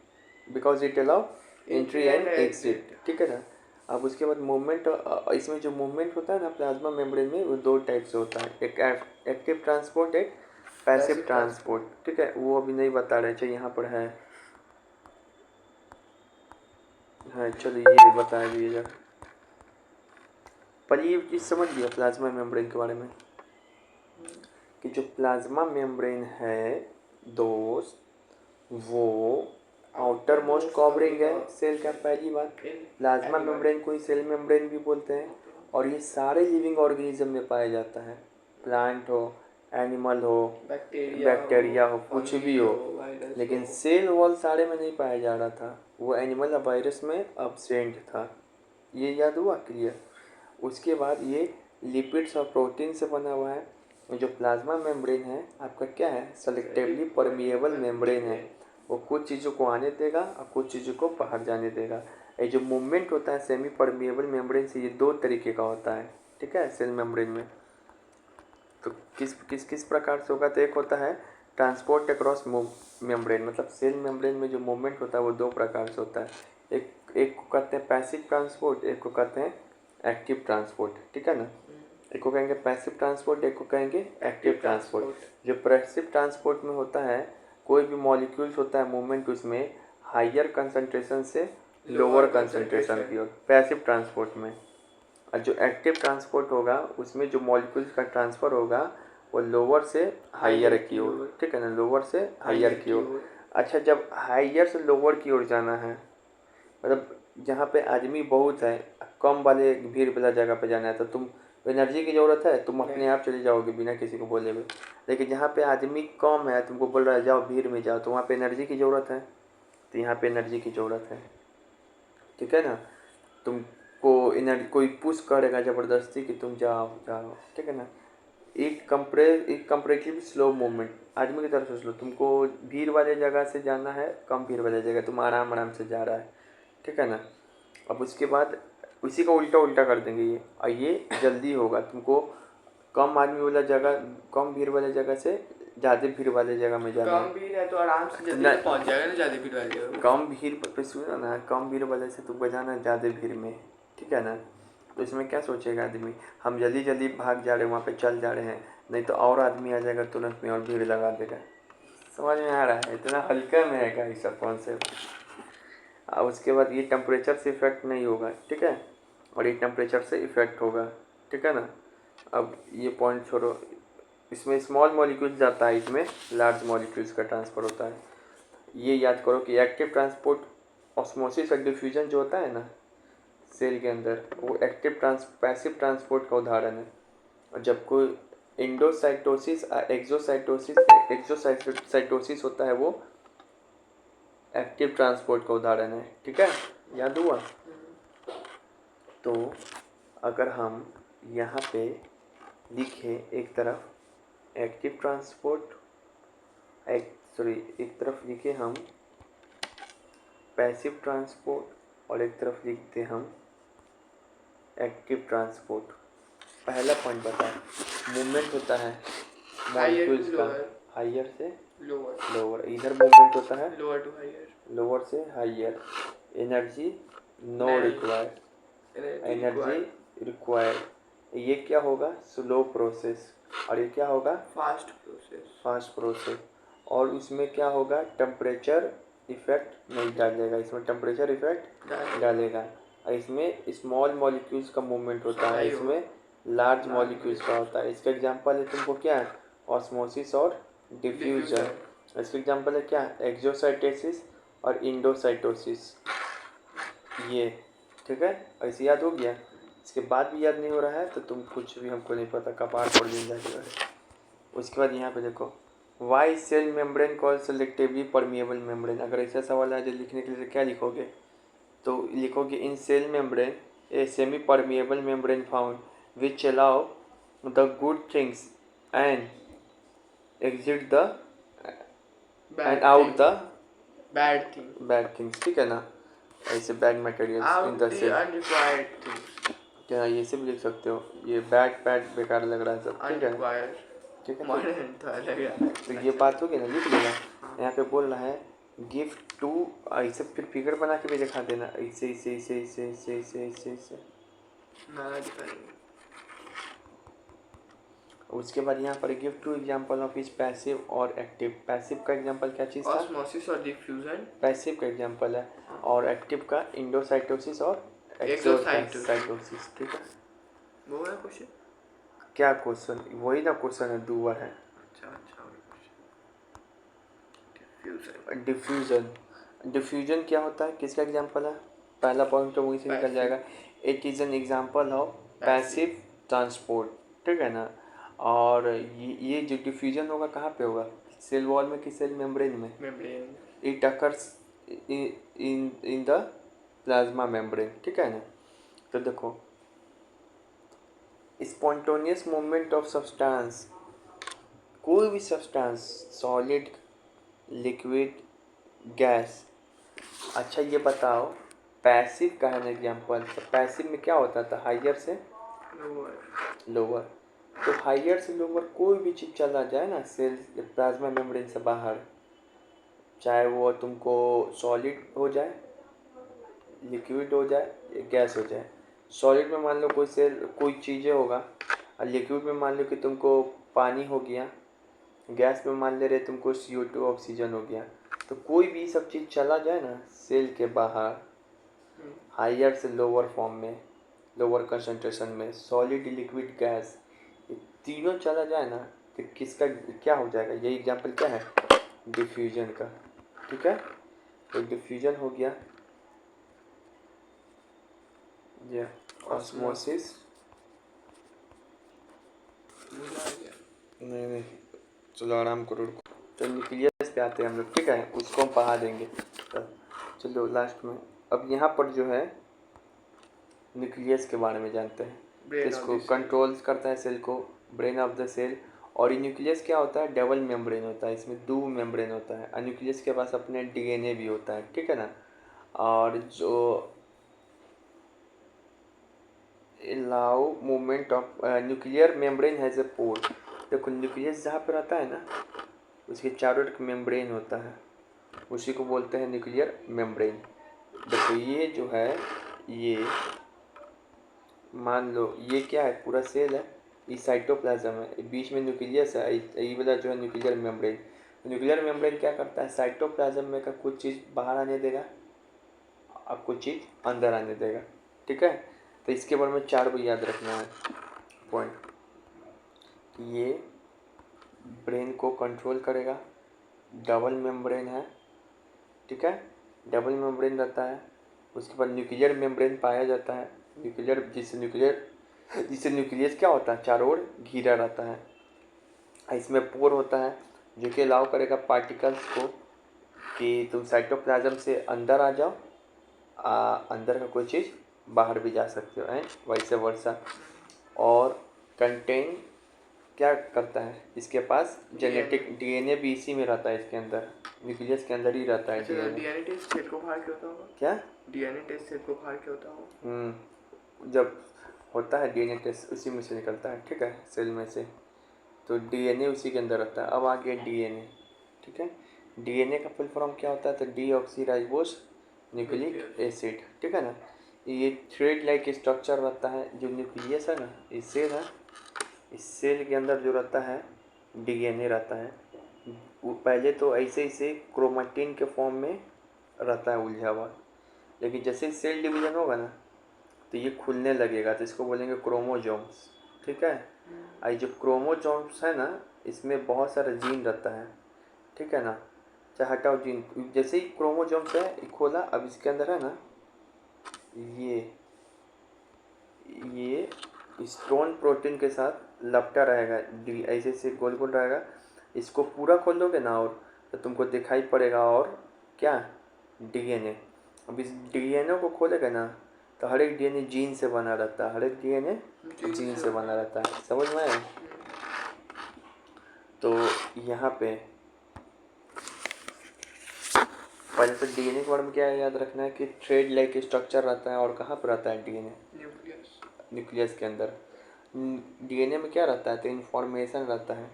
because it allow entry and exit, ठीक है ना। अब उसके बाद मूवमेंट, इसमें जो मूवमेंट होता है ना प्लाज्मा मेम्ब्रेन में, वो दो टाइप से होता है, एक एक्टिव ट्रांसपोर्ट, एक पैसिव ट्रांसपोर्ट, ठीक है। वो अभी नहीं बता रहे, चाहिए यहाँ पर है चलिए ये बता दीजिएगा। पर ये चीज़ समझ लिया प्लाज्मा मेम्ब्रेन के बारे में कि जो प्लाज्मा मेम्ब्रेन है दोस्त, वो आउटर मोस्ट कवरिंग है सेल का, पहली बात। प्लाज्मा मेम्ब्रेन को ही सेल मेम्ब्रेन भी बोलते हैं, और ये सारे लिविंग ऑर्गेनिज्म में पाया जाता है, प्लांट हो, एनिमल हो, बैक्टीरिया हो, कुछ भी हो। लेकिन सेल वॉल सारे में नहीं पाया जा रहा था, वो एनिमल और वायरस में एब्सेंट था, ये याद हुआ क्लियर। उसके बाद ये लिपिड्स और प्रोटीन से बना हुआ है। जो प्लाज्मा मेम्ब्रेन है आपका क्या है, सेलेक्टिवली परमिएबल मेम्ब्रेन है, वो कुछ चीज़ों को आने देगा और कुछ चीज़ों को बाहर जाने देगा। ये जो मूवमेंट होता है सेमी परमिएबल मेम्ब्रेन से, ये दो तरीके का होता है, ठीक है, सेल मेम्ब्रेन में। तो किस किस किस प्रकार से होगा, तो एक होता है ट्रांसपोर्ट अक्रॉस मेम्ब्रेन, मतलब सेल मेम्ब्रेन में जो मूवमेंट होता है वो दो प्रकार से होता है, एक को कहते हैं पैसिव ट्रांसपोर्ट, एक को कहते हैं एक्टिव ट्रांसपोर्ट, ठीक है ना। एक को कहेंगे पैसिव ट्रांसपोर्ट, एक को कहेंगे एक्टिव ट्रांसपोर्ट। जो पैसिव ट्रांसपोर्ट में होता है, कोई भी मॉलिक्यूल्स होता है मूवमेंट उसमें हायर कंसंट्रेशन से लोअर कंसंट्रेशन की ओर, पैसिव ट्रांसपोर्ट में। और जो एक्टिव ट्रांसपोर्ट होगा उसमें जो मॉलिक्यूल्स का ट्रांसफ़र होगा वो लोअर से हायर की ओर, ठीक है ना, लोअर से हायर की ओर। अच्छा, जब हायर से लोअर की ओर जाना है, मतलब जहाँ पे आदमी बहुत है, कम वाले भीड़ वाला जगह पे जाना है, तो तुम एनर्जी की ज़रूरत है, तुम अपने आप चले जाओगे बिना किसी को बोले हुए। लेकिन जहाँ पे आदमी कम है, तुमको बोल रहा है जाओ भीड़ में जाओ, तो वहाँ पे एनर्जी की ज़रूरत है, तो यहाँ पे एनर्जी की ज़रूरत है, ठीक है ना। तुमको एनर्जी कोई पुश करेगा ज़बरदस्ती कि तुम जाओ जाओ, ठीक है ना। एक कंपरेटिवली स्लो मूवमेंट, आदमी की तरफ से स्लो, तुमको भीड़ वाले जगह से जाना है, कम भीड़ वाले जगह तुम आराम आराम से जा रहा है, ठीक है ना। अब उसके बाद उसी का उल्टा उल्टा कर देंगे ये, और ये जल्दी होगा, तुमको कम आदमी वाला जगह, कम भीड़ वाले जगह से ज़्यादा भीड़ वाले जगह में जाना है। कम भीड़ है तो आराम से जल्दी पहुंच जाएगा ना, ज़्यादा भीड़ वाली जगह। कम भीड़ पे सुनो ना, कम भीड़ वाले से तुमको जाना ज़्यादा भीड़ में, ठीक है ना। तो इसमें क्या सोचेगा आदमी, हम जल्दी जल्दी भाग जा रहे हैं, वहाँ पे चल जा रहे हैं, नहीं तो और आदमी आ जाएगा तुरंत में और भीड़ लगा देगा। समझ में आ रहा है, इतना हल्का में है ये सब कॉन्सेप्ट। अब उसके बाद ये टेम्परेचर से इफेक्ट नहीं होगा, ठीक है, और ये टेम्परेचर से इफेक्ट होगा, ठीक है ना। अब ये पॉइंट छोड़ो, इसमें स्मॉल मॉलिक्यूल्स जाता है, इसमें लार्ज मॉलिक्यूल्स का ट्रांसफ़र होता है। ये याद करो कि एक्टिव ट्रांसपोर्ट ऑस्मोसिस और डिफ्यूजन जो होता है ना सेल के अंदर, वो पैसिव ट्रांसपोर्ट का उदाहरण है। और जब कोई इंडोसाइटोसिस एक्सोसाइटोसिस होता है, वो एक्टिव ट्रांसपोर्ट का उदाहरण है। ठीक है, याद हुआ? तो अगर हम यहाँ पे लिखे एक तरफ एक्टिव ट्रांसपोर्ट, एक तरफ लिखे हम पैसिव ट्रांसपोर्ट और एक तरफ लिखते हम एक्टिव ट्रांसपोर्ट। पहला पॉइंट बताएं, मूवमेंट होता है मॉलिक्यूल्स का हायर से लोअर, इधर मूवमेंट होता है लोअर से higher. Energy no required, energy required. ये क्या होगा? Slow process. और ये क्या होगा? Fast process. और उसमें क्या होगा? टेम्परेचर इफेक्ट नहीं डालेगा, इसमें टेम्परेचर इफेक्ट डालेगा। और इसमें स्मॉल मॉलिक्यूल्स का मूवमेंट होता है, इसमें लार्ज मॉलिक्यूल्स का होता है। इसका एग्जांपल है तुमको क्या है? ऑस्मोसिस और डिफ्यूजन। इसका एग्जांपल है क्या? एक्सोसाइटोसिस और इंडोसाइटोसिस। ये ठीक है, ऐसे याद हो गया। इसके बाद भी याद नहीं हो रहा है तो तुम कुछ भी हमको नहीं पता, कपार फोड़ दिन जाएगा। उसके बाद यहाँ पे देखो, why cell membrane call selectively permeable membrane. अगर ऐसा सवाल है जो लिखने के लिए क्या लिखोगे? तो लिखोगे in cell membrane a semi permeable membrane found which allow the good things and exit the and out the bad things. ठीक है ना, ऐसे bad materials in the cell. क्या ये सब लिख सकते हो? ये बैड बेकार लग रहा है सब। ठीक है, ठीक है। तो ये बात होगी ना, लिख लेना। यहाँ पे बोल रहा है गिफ्ट टू, ऐसे फिर फिगर बना के भी दिखा देना, ऐसे ऐसे ऐसे ऐसे ऐसे ऐसे ऐसे ऐसे। उसके बाद यहाँ पर give two example of is passive और एक्टिव। पैसिव का एग्जांपल क्या चीज़ था? ऑस्मोसिस और डिफ्यूजन पैसिव का एग्जांपल है, और एक्टिव का इंडोसाइटोसिस और एक्सोसाइटोसिस। ठीक है, वो है क्वेश्चन। क्या क्वेश्चन? वही ना क्वेश्चन है, दूवर है। डिफ्यूजन क्या होता है? किसका एग्जांपल है? पहला पॉइंट तो वहीं से निकल जाएगा। It is an example of passive transport. ठीक है ना। और ये जो डिफ्यूजन होगा कहाँ पे होगा? सेल वॉल में कि सेल मेम्ब्रेन में? It occurs in the plasma membrane. ठीक है ना। तो देखो, स्पॉन्टेनियस मूवमेंट ऑफ सब्सटेंस, कोई भी सब्सटेंस, सॉलिड, लिक्विड, गैस। अच्छा ये बताओ, पैसिव का है ना एग्जाम्पल, तो पैसिव में क्या होता था? हायर से लोअर। तो हायर से लोअर कोई भी चीज़ चला जाए ना सेल प्लाज्मा मेम्ब्रेन से बाहर, चाहे वो तुमको सॉलिड हो जाए, लिक्विड हो जाए, गैस हो जाए। सॉलिड में मान लो कोई सेल, कोई चीज़ें होगा, और लिक्विड में मान लो कि तुमको पानी हो गया, गैस में मान ले रहे तुमको CO2 ऑक्सीजन हो गया। तो कोई भी सब चीज़ चला जाए ना सेल के बाहर, हायर से लोअर फॉर्म में, लोअर कंसंट्रेशन में, सॉलिड, लिक्विड, गैस, ये तीनों चला जाए ना, तो किसका क्या हो जाएगा? यही एग्जांपल क्या है? डिफ्यूजन का। ठीक है, तो डिफ्यूजन हो गया, ये ऑस्मोसिस, नहीं चलो आराम करो। तो न्यूक्लियस पे आते हैं हम लोग। ठीक है, उसको हम पढ़ा देंगे। तो चलो लास्ट में अब यहाँ पर जो है न्यूक्लियस के बारे में जानते हैं। तो इसको कंट्रोल्स करता है सेल को, ब्रेन ऑफ द सेल। और ये न्यूक्लियस क्या होता है? डबल मेम्ब्रेन होता है, इसमें 2 मेम्ब्रेन होता है। और न्यूक्लियस के पास अपने DNA भी होता है। ठीक है ना। और जो allow movement of nuclear membrane has a pore। देखो न्यूक्लियस जहाँ पे रहता है ना, उसके चारों एक मेम्ब्रेन होता है, उसी को बोलते हैं न्यूक्लियर मेम्ब्रेन। देखो ये जो है, ये मान लो ये क्या है? पूरा सेल है, ये साइटोप्लाज्म है, बीच में न्यूक्लियस है, ये वाला जो है न्यूक्लियर मेम्ब्रेन। न्यूक्लियर मेम्ब्रेन क्या करता है? साइटोप्लाज्म में का कुछ चीज़ बाहर आने देगा और कुछ चीज़ अंदर आने देगा। ठीक है, तो इसके बारे में 4 को याद रखना है पॉइंट। ये ब्रेन को कंट्रोल करेगा। डबल मेम्ब्रेन है, ठीक है, डबल मेम्ब्रेन रहता है। उसके बाद न्यूक्लियर मेम्ब्रेन पाया जाता है। जिससे न्यूक्लियस क्या होता है, चारों ओर घिरा रहता है। इसमें पोर होता है जो कि अलाउ करेगा पार्टिकल्स को कि तुम साइटोप्लाज्म से अंदर आ जाओ, अंदर का कोई चीज़ बाहर भी जा सकते हो, एंड वैसे वर्सा। और कंटेन क्या करता है, इसके पास जेनेटिक डीएनए भी इसी में रहता है, इसके अंदर न्यूक्लियस के अंदर ही रहता है डीएनए। डीएनए टेस्ट सेल को फाड़ के होता होगा क्या? डीएनए टेस्ट सेल को फाड़ के होता होगा। जब होता है डीएनए टेस्ट उसी में से निकलता है, ठीक है, सेल में से। तो डीएनए उसी के अंदर रहता है। अब आ गया डीएनए, ठीक है। डीएनए का फुल फॉर्म क्या होता है, तो डीऑक्सीराइबोस न्यूक्लिक एसिड, ठीक है ना। ये थ्रेड लाइक स्ट्रक्चर रहता है। जो न्यूक्लियस है ना, इस सेल के अंदर जो रहता है डीएनए रहता है, वो पहले तो ऐसे ही क्रोमेटिन के फॉर्म में रहता है उलझा हुआ, लेकिन जैसे सेल डिवीजन होगा ना तो ये खुलने लगेगा, तो इसको बोलेंगे क्रोमोजोम्स, ठीक है। आई जो क्रोमोजोम्स है ना, इसमें बहुत सारा जीन रहता है, ठीक है ना। चाहे हटाओ जीन, जैसे ही क्रोमोजोम्स है खोला, अब इसके अंदर है ना ये स्टोन प्रोटीन के साथ लपटा रहेगा, ऐसे से गोल गोल रहेगा। इसको पूरा खोल दोगे ना और तो तुमको दिखाई पड़ेगा, और क्या, डीएनए। अब इस डीएनए को खोलेगा ना तो हर एक डीएनए जीन से बना रहता है, हर एक डीएनए जीन से बना रहता है, समझ में आया। तो यहाँ पे पहले तो डीएनए के बारे में क्या याद रखना है कि थ्रेड लाइक स्ट्रक्चर रहता है, और कहाँ पर रहता है डीएनए, न्यूक्लियस के अंदर। डीएनए में क्या रहता है, तो इन्फॉर्मेशन रहता है।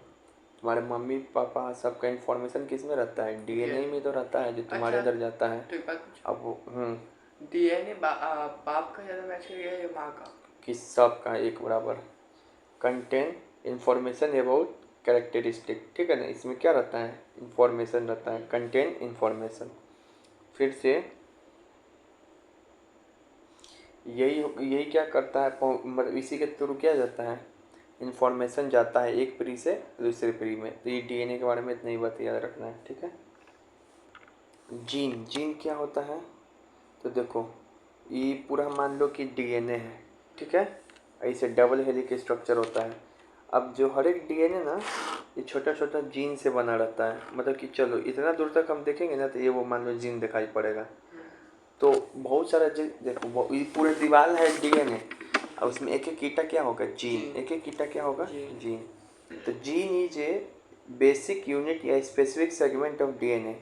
तुम्हारे मम्मी पापा सबका इन्फॉर्मेशन किस में रहता है, डीएनए में तो रहता है, जो तुम्हारे अंदर जाता है। तो एक बात पूछो, अब वो डीएनए बाप का ज़्यादा मैच करेगा या माँ का? किस सब का एक बराबर। कंटेन इन्फॉर्मेशन अबाउट कैरेक्टरिस्टिक, ठीक है ना। इसमें क्या रहता है, इन्फॉर्मेशन रहता है, कंटेन इन्फॉर्मेशन। फिर से यही क्या करता है, मतलब इसी के थ्रू क्या जाता है, इन्फॉर्मेशन जाता है एक प्री से दूसरे प्री में। तो ये डीएनए के बारे में इतना ही बात याद रखना है, ठीक है। जीन क्या होता है, तो देखो ये पूरा मान लो कि डीएनए है, ठीक है, ऐसे डबल हेलिक स्ट्रक्चर होता है। अब जो हर एक डीएनए ना ये छोटा छोटा जीन से बना रहता है, मतलब कि चलो इतना दूर तक हम देखेंगे ना तो ये वो मान लो जीन दिखाई पड़ेगा। तो बहुत सारा देखो ये पूरे दीवार है डीएनए, अब उसमें एक एक कीटा क्या होगा, जीन, एक एक कीटा क्या होगा, जीन। तो gene is a basic unit या स्पेसिफिक सेगमेंट ऑफ डीएनए,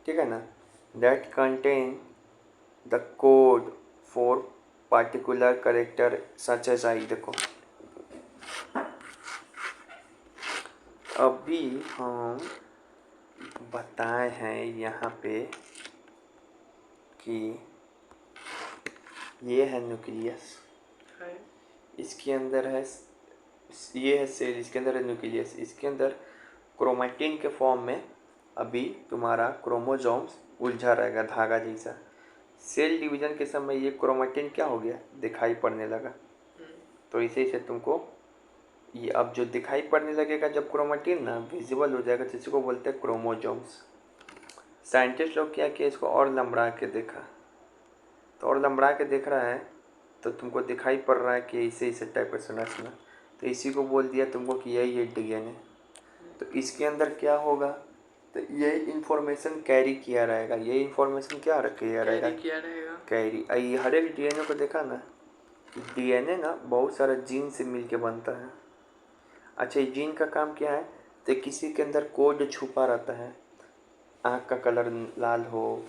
ठीक है ना, that contain the code for particular character such as eye. देखो अभी हम बताए हैं यहाँ पे कि ये है न्यूक्लियस, इसके अंदर है, ये है सेल, इसके अंदर है न्यूक्लियस, इसके अंदर क्रोमेटिन के फॉर्म में अभी तुम्हारा क्रोमोजोम्स उलझा रहेगा धागा जैसा। सेल डिवीजन के समय ये क्रोमेटिन क्या हो गया, दिखाई पड़ने लगा। तो इसे तुमको ये अब जो दिखाई पड़ने लगेगा जब क्रोमेटिन ना विजिबल हो जाएगा, तो इसको बोलते हैं क्रोमोजोम्स। साइंटिस्ट लोग क्या किया, इसको और लंबड़ा के देखा, तो और लंबड़ा के देख रहा है तो तुमको दिखाई पड़ रहा है कि इसे टाइप का संरचना, तो इसी को बोल दिया तुमको कि यही है डीएनए। तो इसके अंदर क्या होगा, तो यही इन्फॉर्मेशन कैरी किया रहेगा, यही इन्फॉर्मेशन क्या किया रहेगा, कैरी। आई हर एक डीएनए को देखा ना, डीएनए ना बहुत सारा जीन से मिलके बनता है। अच्छा, ये जीन का काम क्या है, तो किसी के अंदर कोड छुपा रहता है, आँख का कलर लाल हो,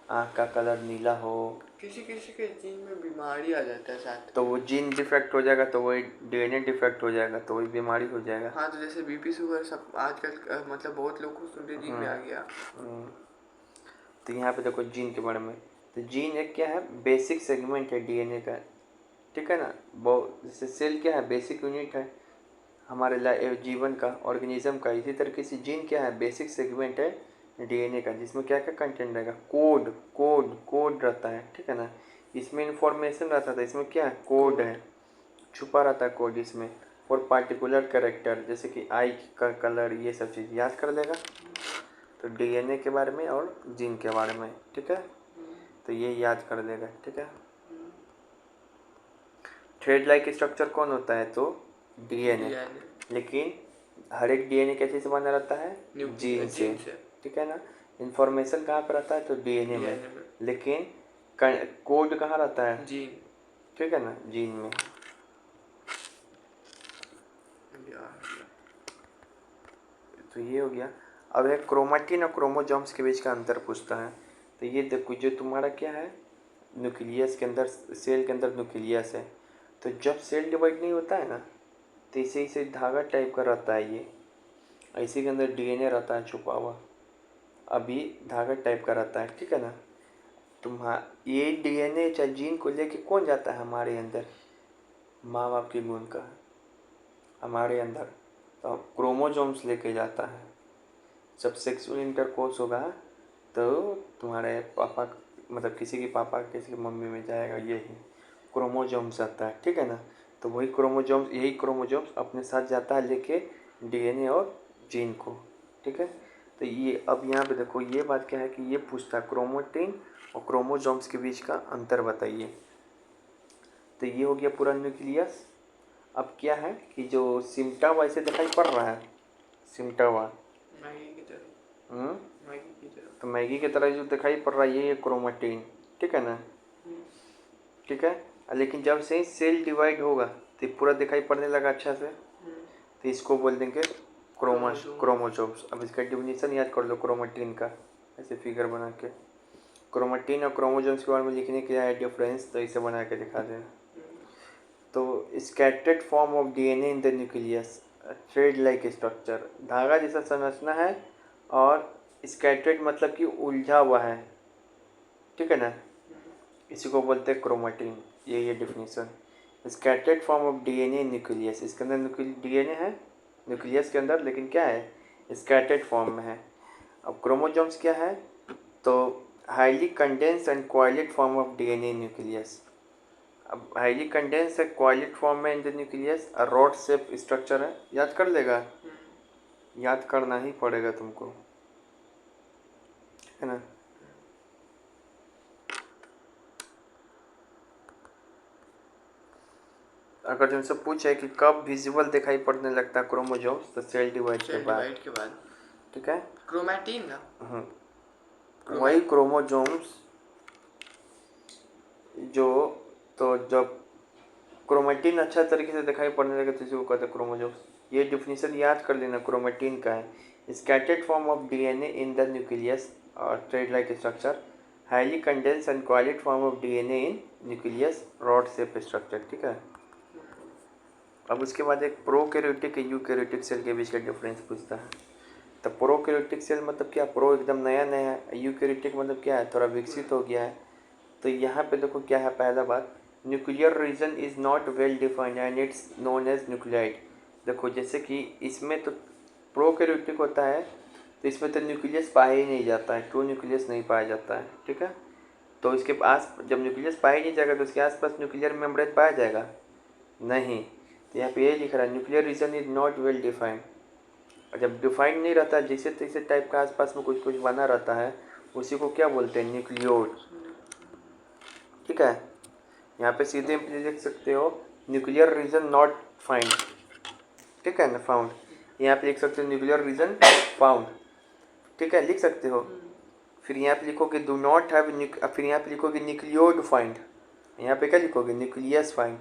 आँख का कलर नीला हो, किसी किसी के जीन में बीमारी आ जाता है साथ, तो वो जीन डिफेक्ट हो जाएगा, तो वही डीएनए डिफेक्ट हो जाएगा, तो वही बीमारी हो जाएगा। हाँ, तो जैसे बीपी शुगर सब आजकल मतलब बहुत लोग को सुनते जीन में आ गया। तो यहाँ पे देखो जीन के बारे में, तो जीन एक क्या है, बेसिक सेगमेंट है डीएनए का, ठीक है ना। बहुत जैसे सेल क्या है, बेसिक यूनिट है हमारे जीवन का, ऑर्गेनिज्म का। इसी तरीके से जीन क्या है, बेसिक सेगमेंट है डीएनए का, जिसमें क्या क्या कंटेंट रहेगा, कोड कोड कोड रहता है, ठीक है ना। इसमें इंफॉर्मेशन रहता था, इसमें क्या है, कोड है, छुपा रहता है कोड इसमें। फॉर पार्टिकुलर कैरेक्टर, जैसे कि आई का कलर, ये सब चीज़ याद कर लेगा। तो डीएनए के बारे में और जीन के बारे में, ठीक है, तो ये याद कर लेगा, ठीक है। थ्रेड लाइक स्ट्रक्चर कौन होता है? तो डीएनए, लेकिन हर एक डीएनए कैसे से बना रहता है? जीन से, ठीक है ना। इंफॉर्मेशन कहाँ पर रहता है? तो डीएनए में, लेकिन कोड कहाँ रहता है? जीन, ठीक है ना, जीन में। तो ये हो गया। अब है क्रोमेटिन और क्रोमोसोम्स के बीच का अंतर पूछता है। तो ये देखो, जो तुम्हारा क्या है, न्यूक्लियस के अंदर, सेल के अंदर न्यूक्लियस है। तो जब सेल डिवाइड नहीं होता है ना, तो इसे धागा टाइप का रहता है ये, इसी के अंदर डीएनए रहता है छुपा हुआ, अभी धागा टाइप का रहता है, ठीक है ना। ये डीएनए चाहे जीन को लेके कौन जाता है हमारे अंदर? माँ बाप की गुण का हमारे अंदर, तो क्रोमोसोम्स लेके जाता है। जब सेक्सुअल इंटरकोर्स होगा तो तुम्हारे पापा, मतलब किसी के पापा किसी की मम्मी में जाएगा, यही क्रोमोसोम्स आता है, ठीक है ना। तो वही क्रोमोसोम्स, यही क्रोमोसोम्स अपने साथ जाता है लेके डीएनए और जीन को, ठीक है। तो ये अब यहाँ पे देखो, ये बात क्या है कि ये पूछता है क्रोमेटिन और क्रोमोसोम्स के बीच का अंतर बताइए। तो ये हो गया पूरा न्यूक्लियस। अब क्या है कि जो सिमटा वैसे दिखाई पड़ रहा है, सिमटा हुआ तो मैगी की तरह जो दिखाई पड़ रहा है ये क्रोमेटिन, ठीक है ना, ठीक है। लेकिन जब से सेल डिवाइड होगा तो पूरा दिखाई पड़ने लगा अच्छा से, तो इसको बोल देंगे क्रोमोसोम्स। अब इसका डिफिनीशन याद कर लो क्रोमेटिन का, ऐसे फिगर बना के। क्रोमेटिन और क्रोमोसोम्स के बारे में लिखने के है डिफरेंस, तो इसे बना के दिखा दें। तो scattered form of DNA in the nucleus, thread like structure, धागा जैसा संरचना है, और स्कैटर्ड मतलब कि उलझा हुआ है, ठीक है ना, इसी को बोलते हैं क्रोमेटिन। ये definition. Scattered form of DNA nucleus, इसके अंदर डीएनए है न्यूक्लियस के अंदर, लेकिन क्या है, स्कैटर्ड फॉर्म में है। अब क्रोमोसोम्स क्या है? तो highly condense and coiled form of DNA nucleus. अब हाईली कंडेंस है क्वाइलेट फॉर्म में in the nucleus, rod shape structure है, याद कर लेगा, याद करना ही पड़ेगा तुमको, है ना। अगर तुमसे पूछे कि कब विजुअल दिखाई पड़ने लगता है क्रोमोसोम्स, तो सेल डिवाइड के बाद, ठीक है। क्रोमेटिन ना, वही क्रोमोसोम्स जो, तो जब क्रोमेटिन अच्छा तरीके से दिखाई पड़ने लगे तो इसी को कहते हैं क्रोमोसोम्स। ये डिफिनीशन याद कर लेना क्रोमेटिन का है। Scattered form of DNA in the nucleus और thread like structure, highly condense and coiled form of DNA in nucleus, rod shape structure, ठीक है। अब उसके बाद एक प्रोकैरियोटिक यूकैरियोटिक सेल के बीच का डिफरेंस पूछता है। तो प्रोकैरियोटिक सेल मतलब क्या, प्रो एकदम नया नया है, यूकैरियोटिक मतलब क्या है, थोड़ा विकसित हो गया है। तो यहाँ पे देखो क्या है, पहला बात, nuclear region is not well defined and it's known as nucleoid. देखो जैसे कि इसमें तो प्रोकैरियोटिक होता है, तो इसमें तो न्यूक्लियस पाया ही नहीं जाता है, ट्रू न्यूक्लियस नहीं पाया जाता है, ठीक है। तो इसके पास जब न्यूक्लियस पाया नहीं जाएगा तो उसके आसपास न्यूक्लियर मेम्ब्रेन पाया जाएगा नहीं। तो यहाँ पे ये लिख रहा है nuclear region is not well defined. और जब डिफाइंड नहीं रहता, जैसे तैसे टाइप का आसपास में कुछ कुछ बना रहता है, उसी को क्या बोलते हैं, न्यूक्लियोड, ठीक है। यहाँ पे सीधे लिख सकते हो न्यूक्लियर रीजन नॉट फाइंड, ठीक है ना, फाउंड। यहाँ पे लिख सकते हो न्यूक्लियर रीजन फाउंड, ठीक है, लिख सकते हो। फिर यहाँ पे लिखोगे डू नॉट हैव, फिर यहाँ पे लिखोगे न्यूक्लियोड फाइंड, यहाँ पे क्या लिखोगे, न्यूक्लियस फाइंड।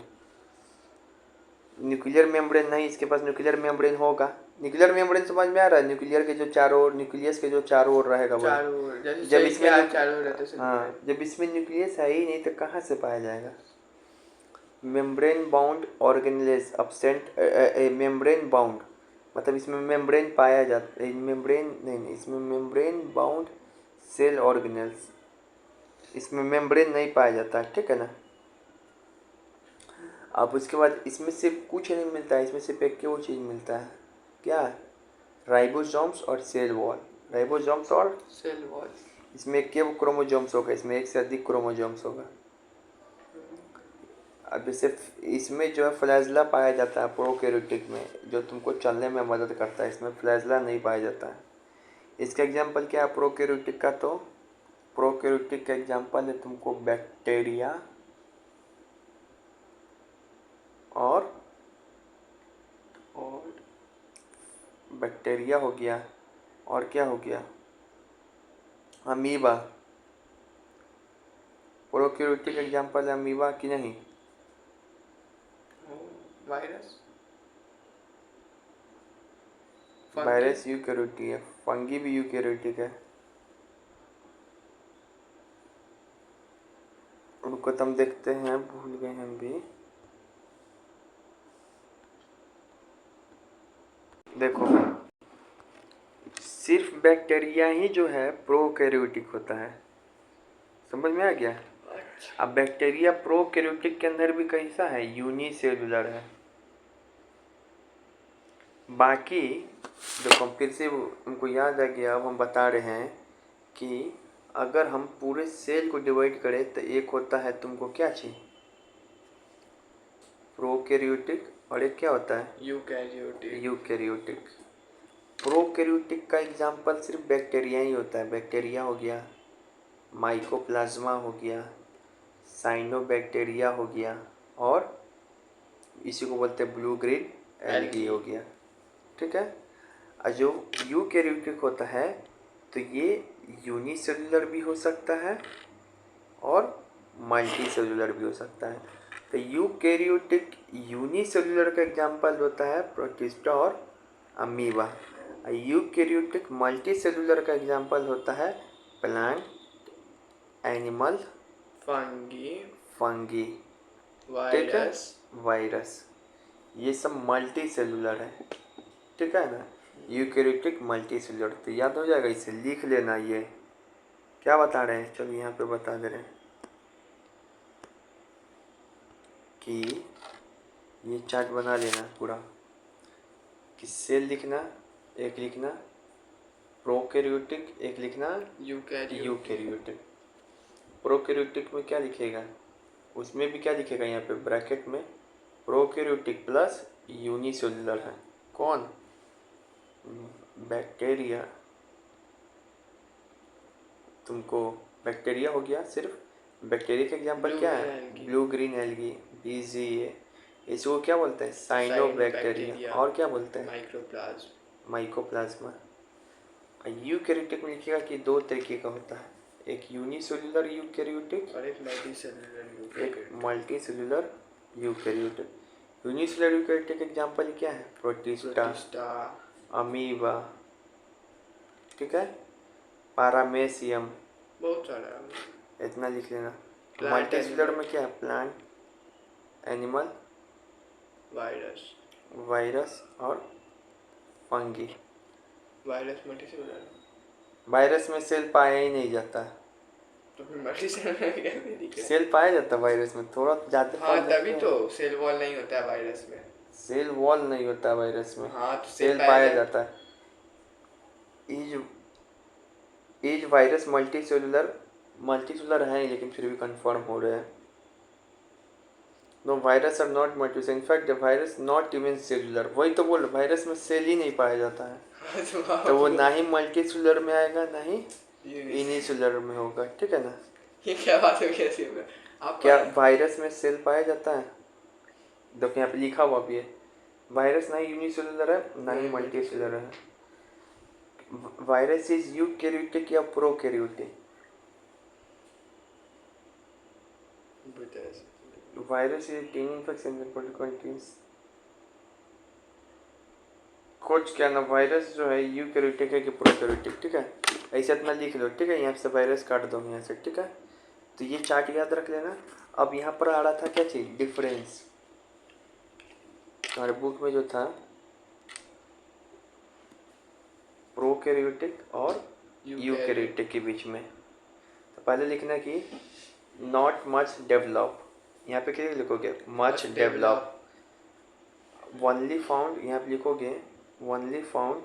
न्यूक्लियर मेम्ब्रेन नहीं, इसके पास न्यूक्लियर मेम्ब्रेन होगा। न्यूक्लियर मेम्ब्रेन समझ में आ रहा है, न्यूक्लियर के जो चारों ओर, न्यूक्लियस के जो चारों ओर रहेगा वो, जब इसमें हाँ, जब इसमें न्यूक्लियस है ही नहीं तो कहाँ से पाया जाएगा। Membrane bound organelles absent, membrane bound मतलब इसमें मेम्ब्रेन पाया जाता है, मेम्ब्रेन नहीं, इसमें मेम्ब्रेन बाउंड सेल ऑर्गेनेल्स, इसमें मेम्ब्रेन नहीं पाया जाता है, ठीक है ना। अब उसके बाद इसमें सिर्फ कुछ नहीं मिलता है, इसमें सिर्फ एक वो चीज़ मिलता है, क्या, राइबोसोम्स और सेल वॉल, राइबोसोम्स और सेल वॉल। इसमें एक क्रोमोसोम्स होगा, इसमें एक से अधिक क्रोमोसोम्स होगा। अब जैसे इसमें जो है फ्लैजला पाया जाता है प्रोकैरियोटिक में, जो तुमको चलने में मदद करता है, इसमें फ्लैजला नहीं पाया जाता है। इसका एग्जांपल क्या है प्रोकैरियोटिक का? तो प्रोकैरियोटिक का एग्जांपल है तुमको बैक्टीरिया और बैक्टीरिया हो गया, और क्या हो गया, अमीबा। प्रोकैरियोटिक एग्जांपल है अमीबा कि नहीं? वायरस वायरस यूकैरियोटिक है, फंगी भी यूकैरियोटिक है। उनको तुम देखते हैं, भूल गए हम भी। देखो सिर्फ बैक्टीरिया ही जो है प्रोकैरियोटिक होता है, समझ में आ गया? अब बैक्टीरिया प्रोकैरियोटिक के अंदर भी कैसा है, यूनिसेलुलर है। बाकी देखो फिर से उनको याद आ गया, अब हम बता रहे हैं कि अगर हम पूरे सेल को डिवाइड करें तो एक होता है तुमको क्या चाहिए, प्रोकैरियोटिक, और एक क्या होता है, यूकैरियोटिक। प्रोकैरियोटिक का एग्जांपल सिर्फ बैक्टीरिया ही होता है। बैक्टीरिया हो गया, माइकोप्लाज्मा हो गया, साइनोबैक्टीरिया हो गया, और इसी को बोलते हैं ब्लू ग्रीन एल्गी हो गया, ठीक है। और जो यूकैरियोटिक होता है तो ये यूनिसेलुलर भी हो सकता है और मल्टी सेलुलर भी हो सकता है। तो यूकैरियोटिक यूनिसेलुलर का एग्जांपल होता है प्रोटिस्टा और अमीबा। यूकैरियोटिक मल्टी सेलुलर का एग्जांपल होता है प्लांट, एनिमल, फंगी, ठीक है, वायरस। ये सब मल्टी सेलुलर है, ठीक है ना। यूकैरियोटिक मल्टी सेलुलर, तो याद हो जाएगा, इसे लिख लेना। ये क्या बता रहे हैं, चलो यहाँ पे बता दे रहे हैं कि ये चार्ट बना लेना पूरा, कि सेल लिखना, एक लिखना प्रोकैरियोटिक, एक लिखना यूकैरियोटिक। प्रोकैरियोटिक में क्या लिखेगा, उसमें भी क्या लिखेगा, यहाँ पे ब्रैकेट में प्रोकैरियोटिक प्लस यूनिसेलुलर है। कौन, बैक्टीरिया। तुमको बैक्टीरिया हो गया, सिर्फ बैक्टीरिया का एग्जांपल क्या है, ब्लू ग्रीन एल्गी, BGA। इसको क्या बोलते हैं, साइनोबैक्टीरिया, और क्या बोलते हैं, माइकोप्लाज्मा। यूकैरियोटिक में लिखिएगा कि दो तरीके का होता है, एक यूनिसेलुलर यूकैरियोटिक और एक multi cellular eukaryotic. Unicellular eukaryotic example क्या है, प्रोटिस्टा, अमीबा, ठीक है, पारामेसियम, बहुत सारा, इतना लिख लेना। मल्टी सेलुलर में क्या है, प्लांट, एनिमल, वायरस और फंगी। वायरस में सेल पाया ही नहीं जाता है, तो फिर मल्टी सेलुलर सेल पाया जाता है वायरस में, थोड़ा ज़्यादा। हाँ तभी तो सेल वॉल नहीं होता है वायरस में, सेल वॉल नहीं होता है वायरस में, हाँ तो सेल पाया जाता है। इज वायरस मल्टी सेलुलर है, लेकिन फिर भी कंफर्म हो रहे हैं। No virus are not multi, in fact the virus not even cellular. वही तो बोल, वायरस में सेल ही नहीं पाया जाता है, तो वो ना ही मल्टी सेलुलर में आएगा, ना ही यूनिसेलुलर में होगा, ठीक है ना। ये क्या बात है, कैसे होगा? क्या वायरस में सेल पाया जाता है? देखो यहाँ पे लिखा हुआ भी है, वायरस ना ही यूनिसेलुलर है, ना ही मल्टी सेलुलर है। वायरस इज यूकैरियोटिक या prokaryotic? Virus is tin infection that contains, खोज क्या ना, वायरस जो है यूकैरियोटिक है कि प्रोकैरियोटिक, ठीक है, ऐसे इतना लिख लो, ठीक है। यहाँ से वायरस काट दो यहाँ से, ठीक है। तो ये चार्ट याद रख लेना। अब यहाँ पर आ रहा था क्या चीज़, डिफरेंस। हमारे बुक में जो था प्रोकैरियोटिक और यूकैरियोटिक के बीच में, तो पहले लिखना कि नॉट मच डेवलप, यहाँ पे क्या लिखोगे, मच डेवलप। ओनली फाउंड, यहाँ पे लिखोगे ओनली फाउंड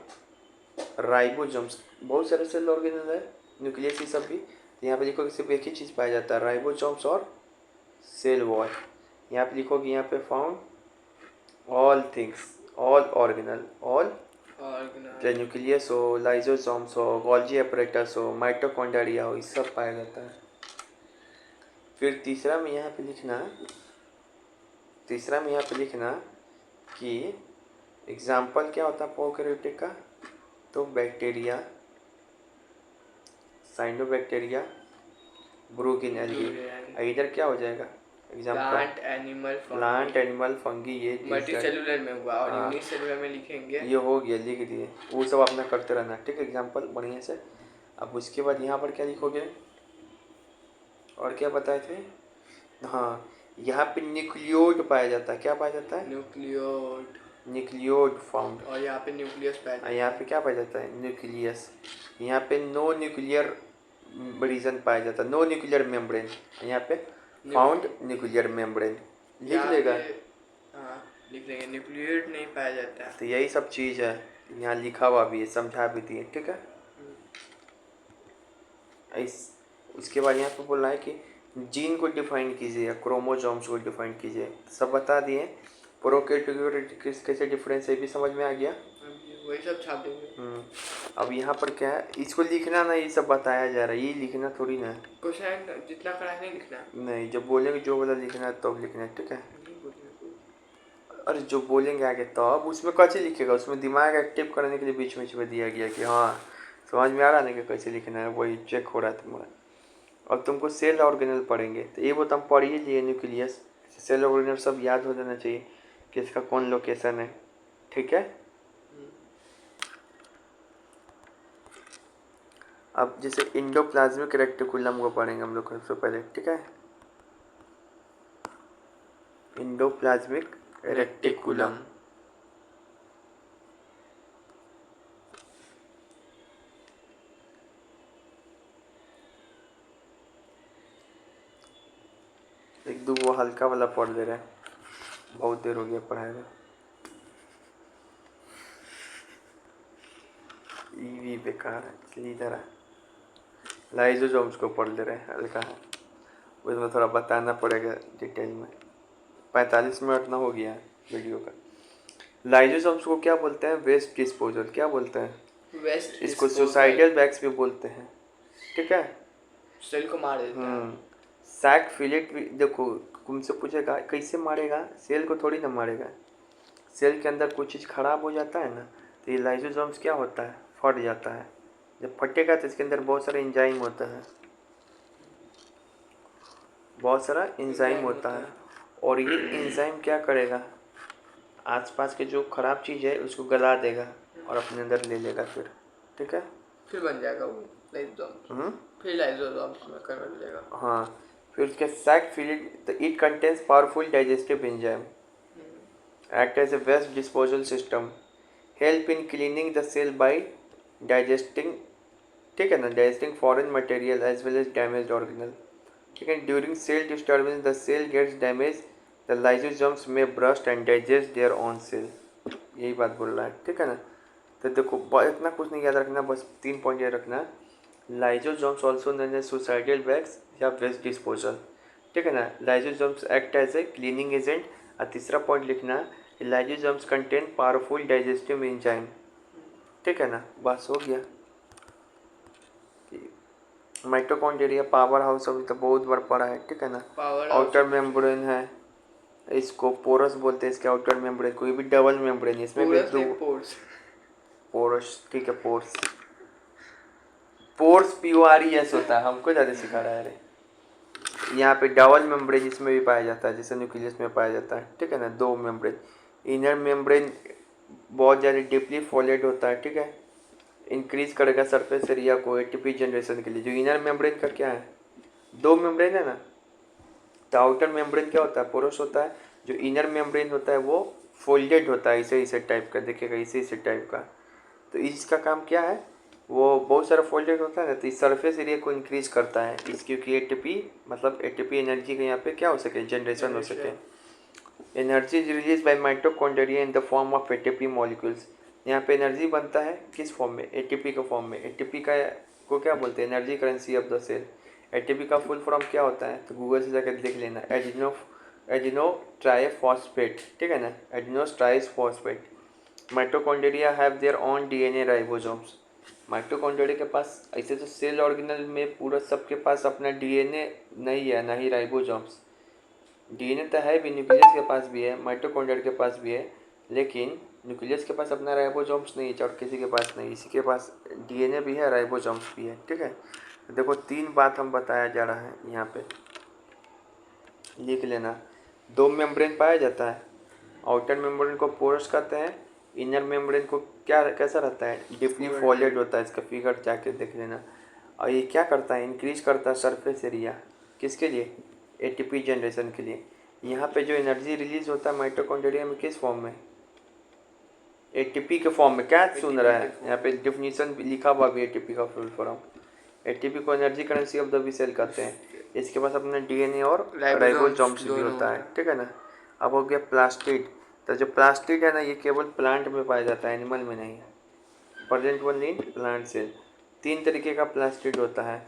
राइबोसोम्स, बहुत सारे सेल ऑर्गेनल है, न्यूक्लियस, ये सब भी। तो यहाँ पे लिखोगे सिर्फ एक ही चीज़ पाया जाता है, राइबोसोम्स और सेल वॉल। यहाँ पे लिखोगे यहाँ पे found all things, all organelle, all चाहे न्यूक्लियस हो, लाइजोसोम्स हो, गोल्जी एपरेटस हो, माइटोकॉन्ड्रिया हो, ये सब पाया जाता है। फिर तीसरा में यहाँ पे लिखना कि एग्जाम्पल क्या होता है प्रोकैरियोटिक का, तो बैक्टीरिया, साइनोबैक्टीरिया, ब्रूकिन एल्गी। इधर क्या हो जाएगा एग्जाम्पल, प्लांट एनिमल फंगी, ये मल्टीसेलुलर में हुआ और यूनिसेलुलर में लिखेंगे, ये हो गया, लिख दिए, वो सब अपना करते रहना, ठीक है, एग्जाम्पल बढ़िया से। अब उसके बाद यहाँ पर क्या लिखोगे, और क्या बताए थे, हाँ यहाँ पे न्यूक्लियोड पाया जाता है, क्या पाया जाता है, न्यूक्लियोड फाउंड, और यहाँ पे न्यूक्लियस पाया जाता है, यहाँ पे क्या पाया जाता है, न्यूक्लियस। यहाँ पे नो न्यूक्लियर रीजन पाया जाता है, नो न्यूक्लियर मेम्ब्रेन, यहाँ पे फाउंड न्यूक्लियर मेम्ब्रेन लिख लेगा, लिख लेंगे, न्यूक्लियोइड नहीं पाया जाता है। तो यही सब चीज़ है, यहाँ लिखा हुआ भी है, समझा भी दिए, ठीक है। उसके बाद यहाँ पे बोल रहा है कि जीन को डिफाइन कीजिए, क्रोमोसोम्स को डिफाइन कीजिए, सब बता दिए। प्रोकैरियोटिक कैसे डिफरेंस है भी समझ में आ गया, वही सब छाप देंगे। अब यहाँ पर क्या है, इसको लिखना ना, ये सब बताया जा रहा है, ये लिखना थोड़ी ना, क्वेश्चन जितना करा है नहीं लिखना, नहीं, जब बोलेंगे जो वाला लिखना है तब लिखना है, ठीक है। अरे जो बोलेंगे आगे तब उसमें कैसे लिखेगा, उसमें दिमाग एक्टिव करने के लिए बीच में दिया गया कि हाँ समझ में आ रहा है कि कैसे लिखना है, वही चेक हो रहा है तुम्हारा। और तुमको सेल ऑर्गेनल पढ़ेंगे, तो ये वो तुम पढ़ ही लिए, न्यूक्लियस, सेल ऑर्गेनल सब याद हो जाना चाहिए कि इसका कौन लोकेशन है, ठीक है। अब जैसे इंडोप्लाज्मिक रेक्टिकुलम को पढ़ेंगे हम लोग सबसे पहले, ठीक है। इंडोप्लाज्मिक रेक्टिकुलम, एक दो वो हल्का वाला पढ़ ले रहे हैं, बहुत देर हो गया पढ़ाए हुए। ईवी बेकार है, इसलिए इधर है। लाइजोसोम्स को पढ़ ले रहे हैं, हल्का है, उसमें थोड़ा बताना पड़ेगा डिटेल में। 45 मिनट ना हो गया है वीडियो का। लाइजोसोम्स को क्या बोलते हैं, वेस्ट डिस्पोजल, क्या बोलते हैं, वेस्ट, इसको सुसाइडल बैग्स भी बोलते हैं, ठीक है, सेल को मार देता है। सैक फिलेट भी, देखो तुमसे पूछेगा कैसे मारेगा, सेल को थोड़ी ना मारेगा, सेल के अंदर कुछ चीज़ खराब हो जाता है ना, तो ये लाइजोसोम्स क्या होता है, फट जाता है, जब फटेगा तो इसके अंदर बहुत सारा एंजाइम होता है, बहुत सारा एंजाइम होता है, और ये एंजाइम क्या करेगा, आसपास के जो खराब चीज़ है उसको गला देगा और अपने अंदर ले लेगा फिर, ठीक है, फिर बन जाएगा वो लाइसोसोम, फिर लाइसोसोम में कन्वर्ट हो जाएगा। हाँ, फिर उसके sac filled, it contains powerful digestive enzyme, act as a waste disposal system, help in cleaning the cell by digesting, ठीक है ना, digesting foreign material as well as damaged organelle, ठीक है। during cell disturbance the cell gets damaged, the lysosomes may burst and digest their own cell, यही बात बोल रहा है, ठीक है ना। तो देखो इतना कुछ नहीं याद रखना, बस 3 पॉइंट याद रखना, lysosomes also known as suicidal bags या वेस्ट डिस्पोजल, ठीक है ना। Lysosomes act as a cleaning agent, और तीसरा पॉइंट लिखना, lysosomes contain powerful digestive enzyme, ठीक है ना, बस हो गया। माइटोकॉन्ड्रिया पावर हाउस अभी तो बहुत बार पढ़ा है, ठीक है ना। आउटर मेम्ब्रेन है, इसको पोरस बोलते हैं, इसके आउटर मेम्ब्रेन को, ये भी डबल मेम्ब्रेन, इसमें भी दो पोरस, ठीक है, पोर्स, PORES होता है, हमको ज़्यादा सिखा रहा है। अरे यहाँ पे डबल मेम्ब्रेन इसमें भी पाया जाता है, जैसे न्यूक्लियस में पाया जाता है, ठीक है ना, 2 मेम्ब्रेन। इनर मेम्ब्रेन बहुत ज़्यादा डीपली फोल्डेड होता है, ठीक है, इंक्रीज करेगा सरफेस एरिया को ATP जनरेशन के लिए। जो इनर मेम्ब्रेन का क्या है, 2 मेम्ब्रेन है ना, तो आउटर मेम्ब्रेन क्या होता है, पोरस होता है, जो इनर मेम्ब्रेन होता है वो फोल्डेड होता है, इसे टाइप का, देखिएगा इसे टाइप का। तो इसका काम क्या है, वो बहुत सारा फोल्डेड होता है ना, तो इस सरफेस एरिया को इंक्रीज करता है, इस क्योंकि ATP मतलब ATP एनर्जी का यहाँ पे क्या हो सके, जनरेशन हो सके। Energy is release by mitochondria in the form of ATP molecules, यहाँ पे एनर्जी बनता है किस फॉर्म में, ATP के फॉर्म में। ATP का को क्या बोलते हैं, energy currency of the cell. ATP का फुल फॉर्म क्या होता है, तो गूगल से जाकर देख लेना, एडिनोट्राइफॉस्फेट, ठीक है ना, adenotriphosphate. Mitochondria have their own DNA ribosomes. Mitochondria के पास, ऐसे तो सेल ऑर्गेनल में पूरा सबके पास अपना डीएनए नहीं है, ना ही राइबोसोम्स। डीएनए तो है भी, न्यूक्लियस के पास भी है, माइटोकॉन्ड्रिया के पास भी है, लेकिन न्यूक्लियस के पास अपना राइबोसोम्स नहीं है, और किसी के पास नहीं। इसी के पास डीएनए भी है, राइबोसोम्स भी है, ठीक है। तो देखो 3 बात हम बताया जा रहा है यहाँ पे, लिख लेना। 2 मेम्ब्रेन पाया जाता है, आउटर मेम्ब्रेन को पोरस कहते हैं, इनर मेम्ब्रेन को क्या कैसा रहता है, डीपली फोल्डेड होता है। इसका फिगर जाके देख लेना। और ये क्या करता है, इंक्रीज करता है सरफेस एरिया, किसके लिए, एटीपी जनरेशन के लिए। यहाँ पे जो एनर्जी रिलीज होता है माइटोकॉन्ड्रिया में, किस फॉर्म में, एटीपी के फॉर्म में। क्या सुन रहा है यहाँ पे, डिफिनीशन लिखा हुआ भी एटीपी का फुल फॉर्म। एटीपी को energy currency of the cell कहते हैं। इसके पास अपना डीएनए और राइबोसोम्स भी होता है, ठीक है ना। अब हो गया प्लास्टिड। तो जो प्लास्टिड है ना, ये केवल प्लांट में पाया जाता है, एनिमल में नहीं है। Present only in plant cell. 3 तरीके का प्लास्टिड होता है।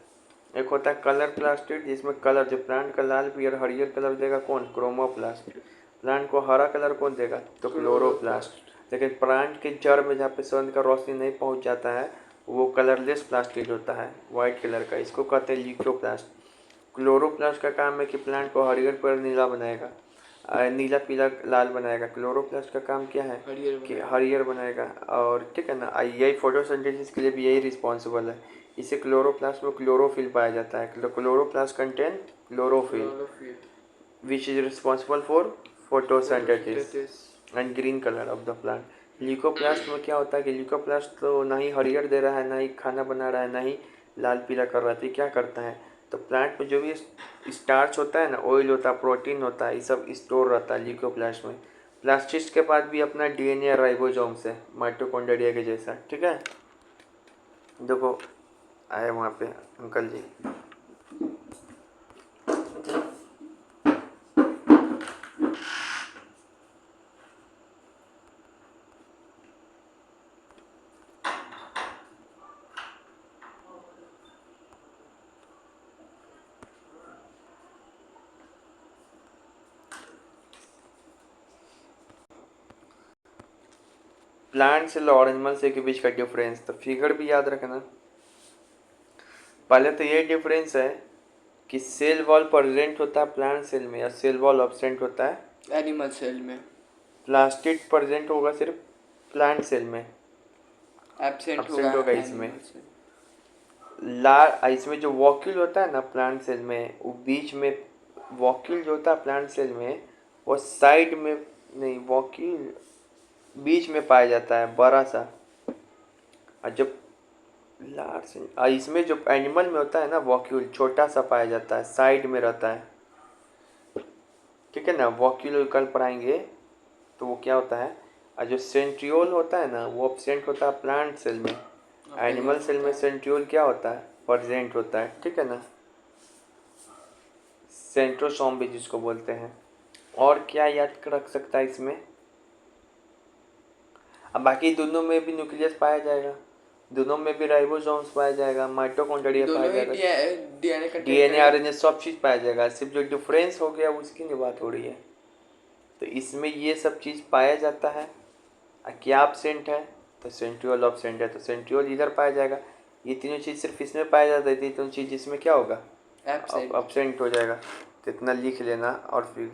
एक होता है कलर प्लास्टिड, जिसमें कलर जो प्लांट का लाल पीयर हरियर कलर देगा कौन, क्रोमोप्लास्ट। प्लांट को हरा कलर कौन देगा, तो क्लोरोप्लास्ट। लेकिन प्लांट के जड़ में जहाँ पे सन का रोशनी नहीं पहुँच जाता है, वो कलरलेस प्लास्टिड होता है, वाइट कलर का। इसको कहते हैं ल्यूकोप्लास्ट। क्लोरोप्लास्ट का काम है कि प्लांट को हरियर पर नीला बनाएगा, नीला पीला लाल बनाएगा। क्लोरोप्लास्ट का काम क्या है, कि हरियर बनाएगा। और ठीक है ना, यही फोटोसिंथेसिस के लिए भी यही रिस्पॉन्सिबल है। इसे क्लोरोप्लास्ट में क्लोरोफिल पाया जाता है। Chloroplast contain chlorophyll which is responsible for photosynthesis and green colour of the plant. Leucoplast में क्या होता है कि ल्यूकोप्लास्ट तो ना ही हरियर दे रहा है, ना ही खाना बना रहा है, ना ही लाल पीला कर रहा है। तो क्या करता है, तो प्लांट में जो भी स्टार्च होता है ना, ऑयल होता है, प्रोटीन होता है, ये सब स्टोर रहता है ल्यूकोप्लास्ट में। प्लास्टिस्ट के पास भी अपना डीएनए राइबोसोम्स है, माइटोकॉन्ड्रिया के जैसा, ठीक है। देखो आए वहाँ पे अंकल जी। प्लांट सेल और एनिमल सेल के बीच का डिफरेंस, तो फिगर भी याद रखना। पहले तो ये डिफरेंस है कि सेल वॉल प्रेजेंट होता है प्लांट सेल में, या सेल वॉल एब्सेंट होता है एनिमल सेल में। प्लास्टिड प्रेजेंट होगा सिर्फ प्लांट सेल में, एब्सेंट होगा इसमें। इसमें जो वॉक्यूल होता है ना प्लांट सेल में, वो बीच में, वॉक्यूल जो होता है प्लांट सेल में, वो साइड में नहीं, वॉक्यूल बीच में पाया जाता है, बड़ा सा। और जब इसमें जो एनिमल में होता है ना, वॉक्यूल छोटा सा पाया जाता है, साइड में रहता है, ठीक है ना। वॉक्यूल कल पढ़ाएंगे तो वो क्या होता है। और जो सेंट्रियोल होता है ना, वो एब्सेंट होता है प्लांट सेल में। एनिमल सेल में सेंट्रियोल क्या होता है, प्रेजेंट होता है, ठीक है ना। सेंट्रोसोम भी जिसको बोलते हैं। और क्या याद रख सकता है इसमें, अब बाकी दोनों में भी न्यूक्लियस पाया जाएगा, दोनों में भी राइबोसोम्स पाया जाएगा, माइटोकॉन्ड्रिया पाया जाएगा, डीएनए आरएनए सब चीज़ पाया जाएगा। सिर्फ जो डिफरेंस हो गया उसकी नहीं बात हो रही है। तो इसमें ये सब चीज़ पाया जाता है। क्या एब्सेंट है, तो सेंट्रियोल एब्सेंट है, तो सेंट्रियोल इधर पाया जाएगा। ये तीनों चीज़ सिर्फ इसमें पाया जाता है, ये तीनों चीज़ इसमें क्या होगा, एब्सेंट हो जाएगा। तो इतना लिख लेना और फिर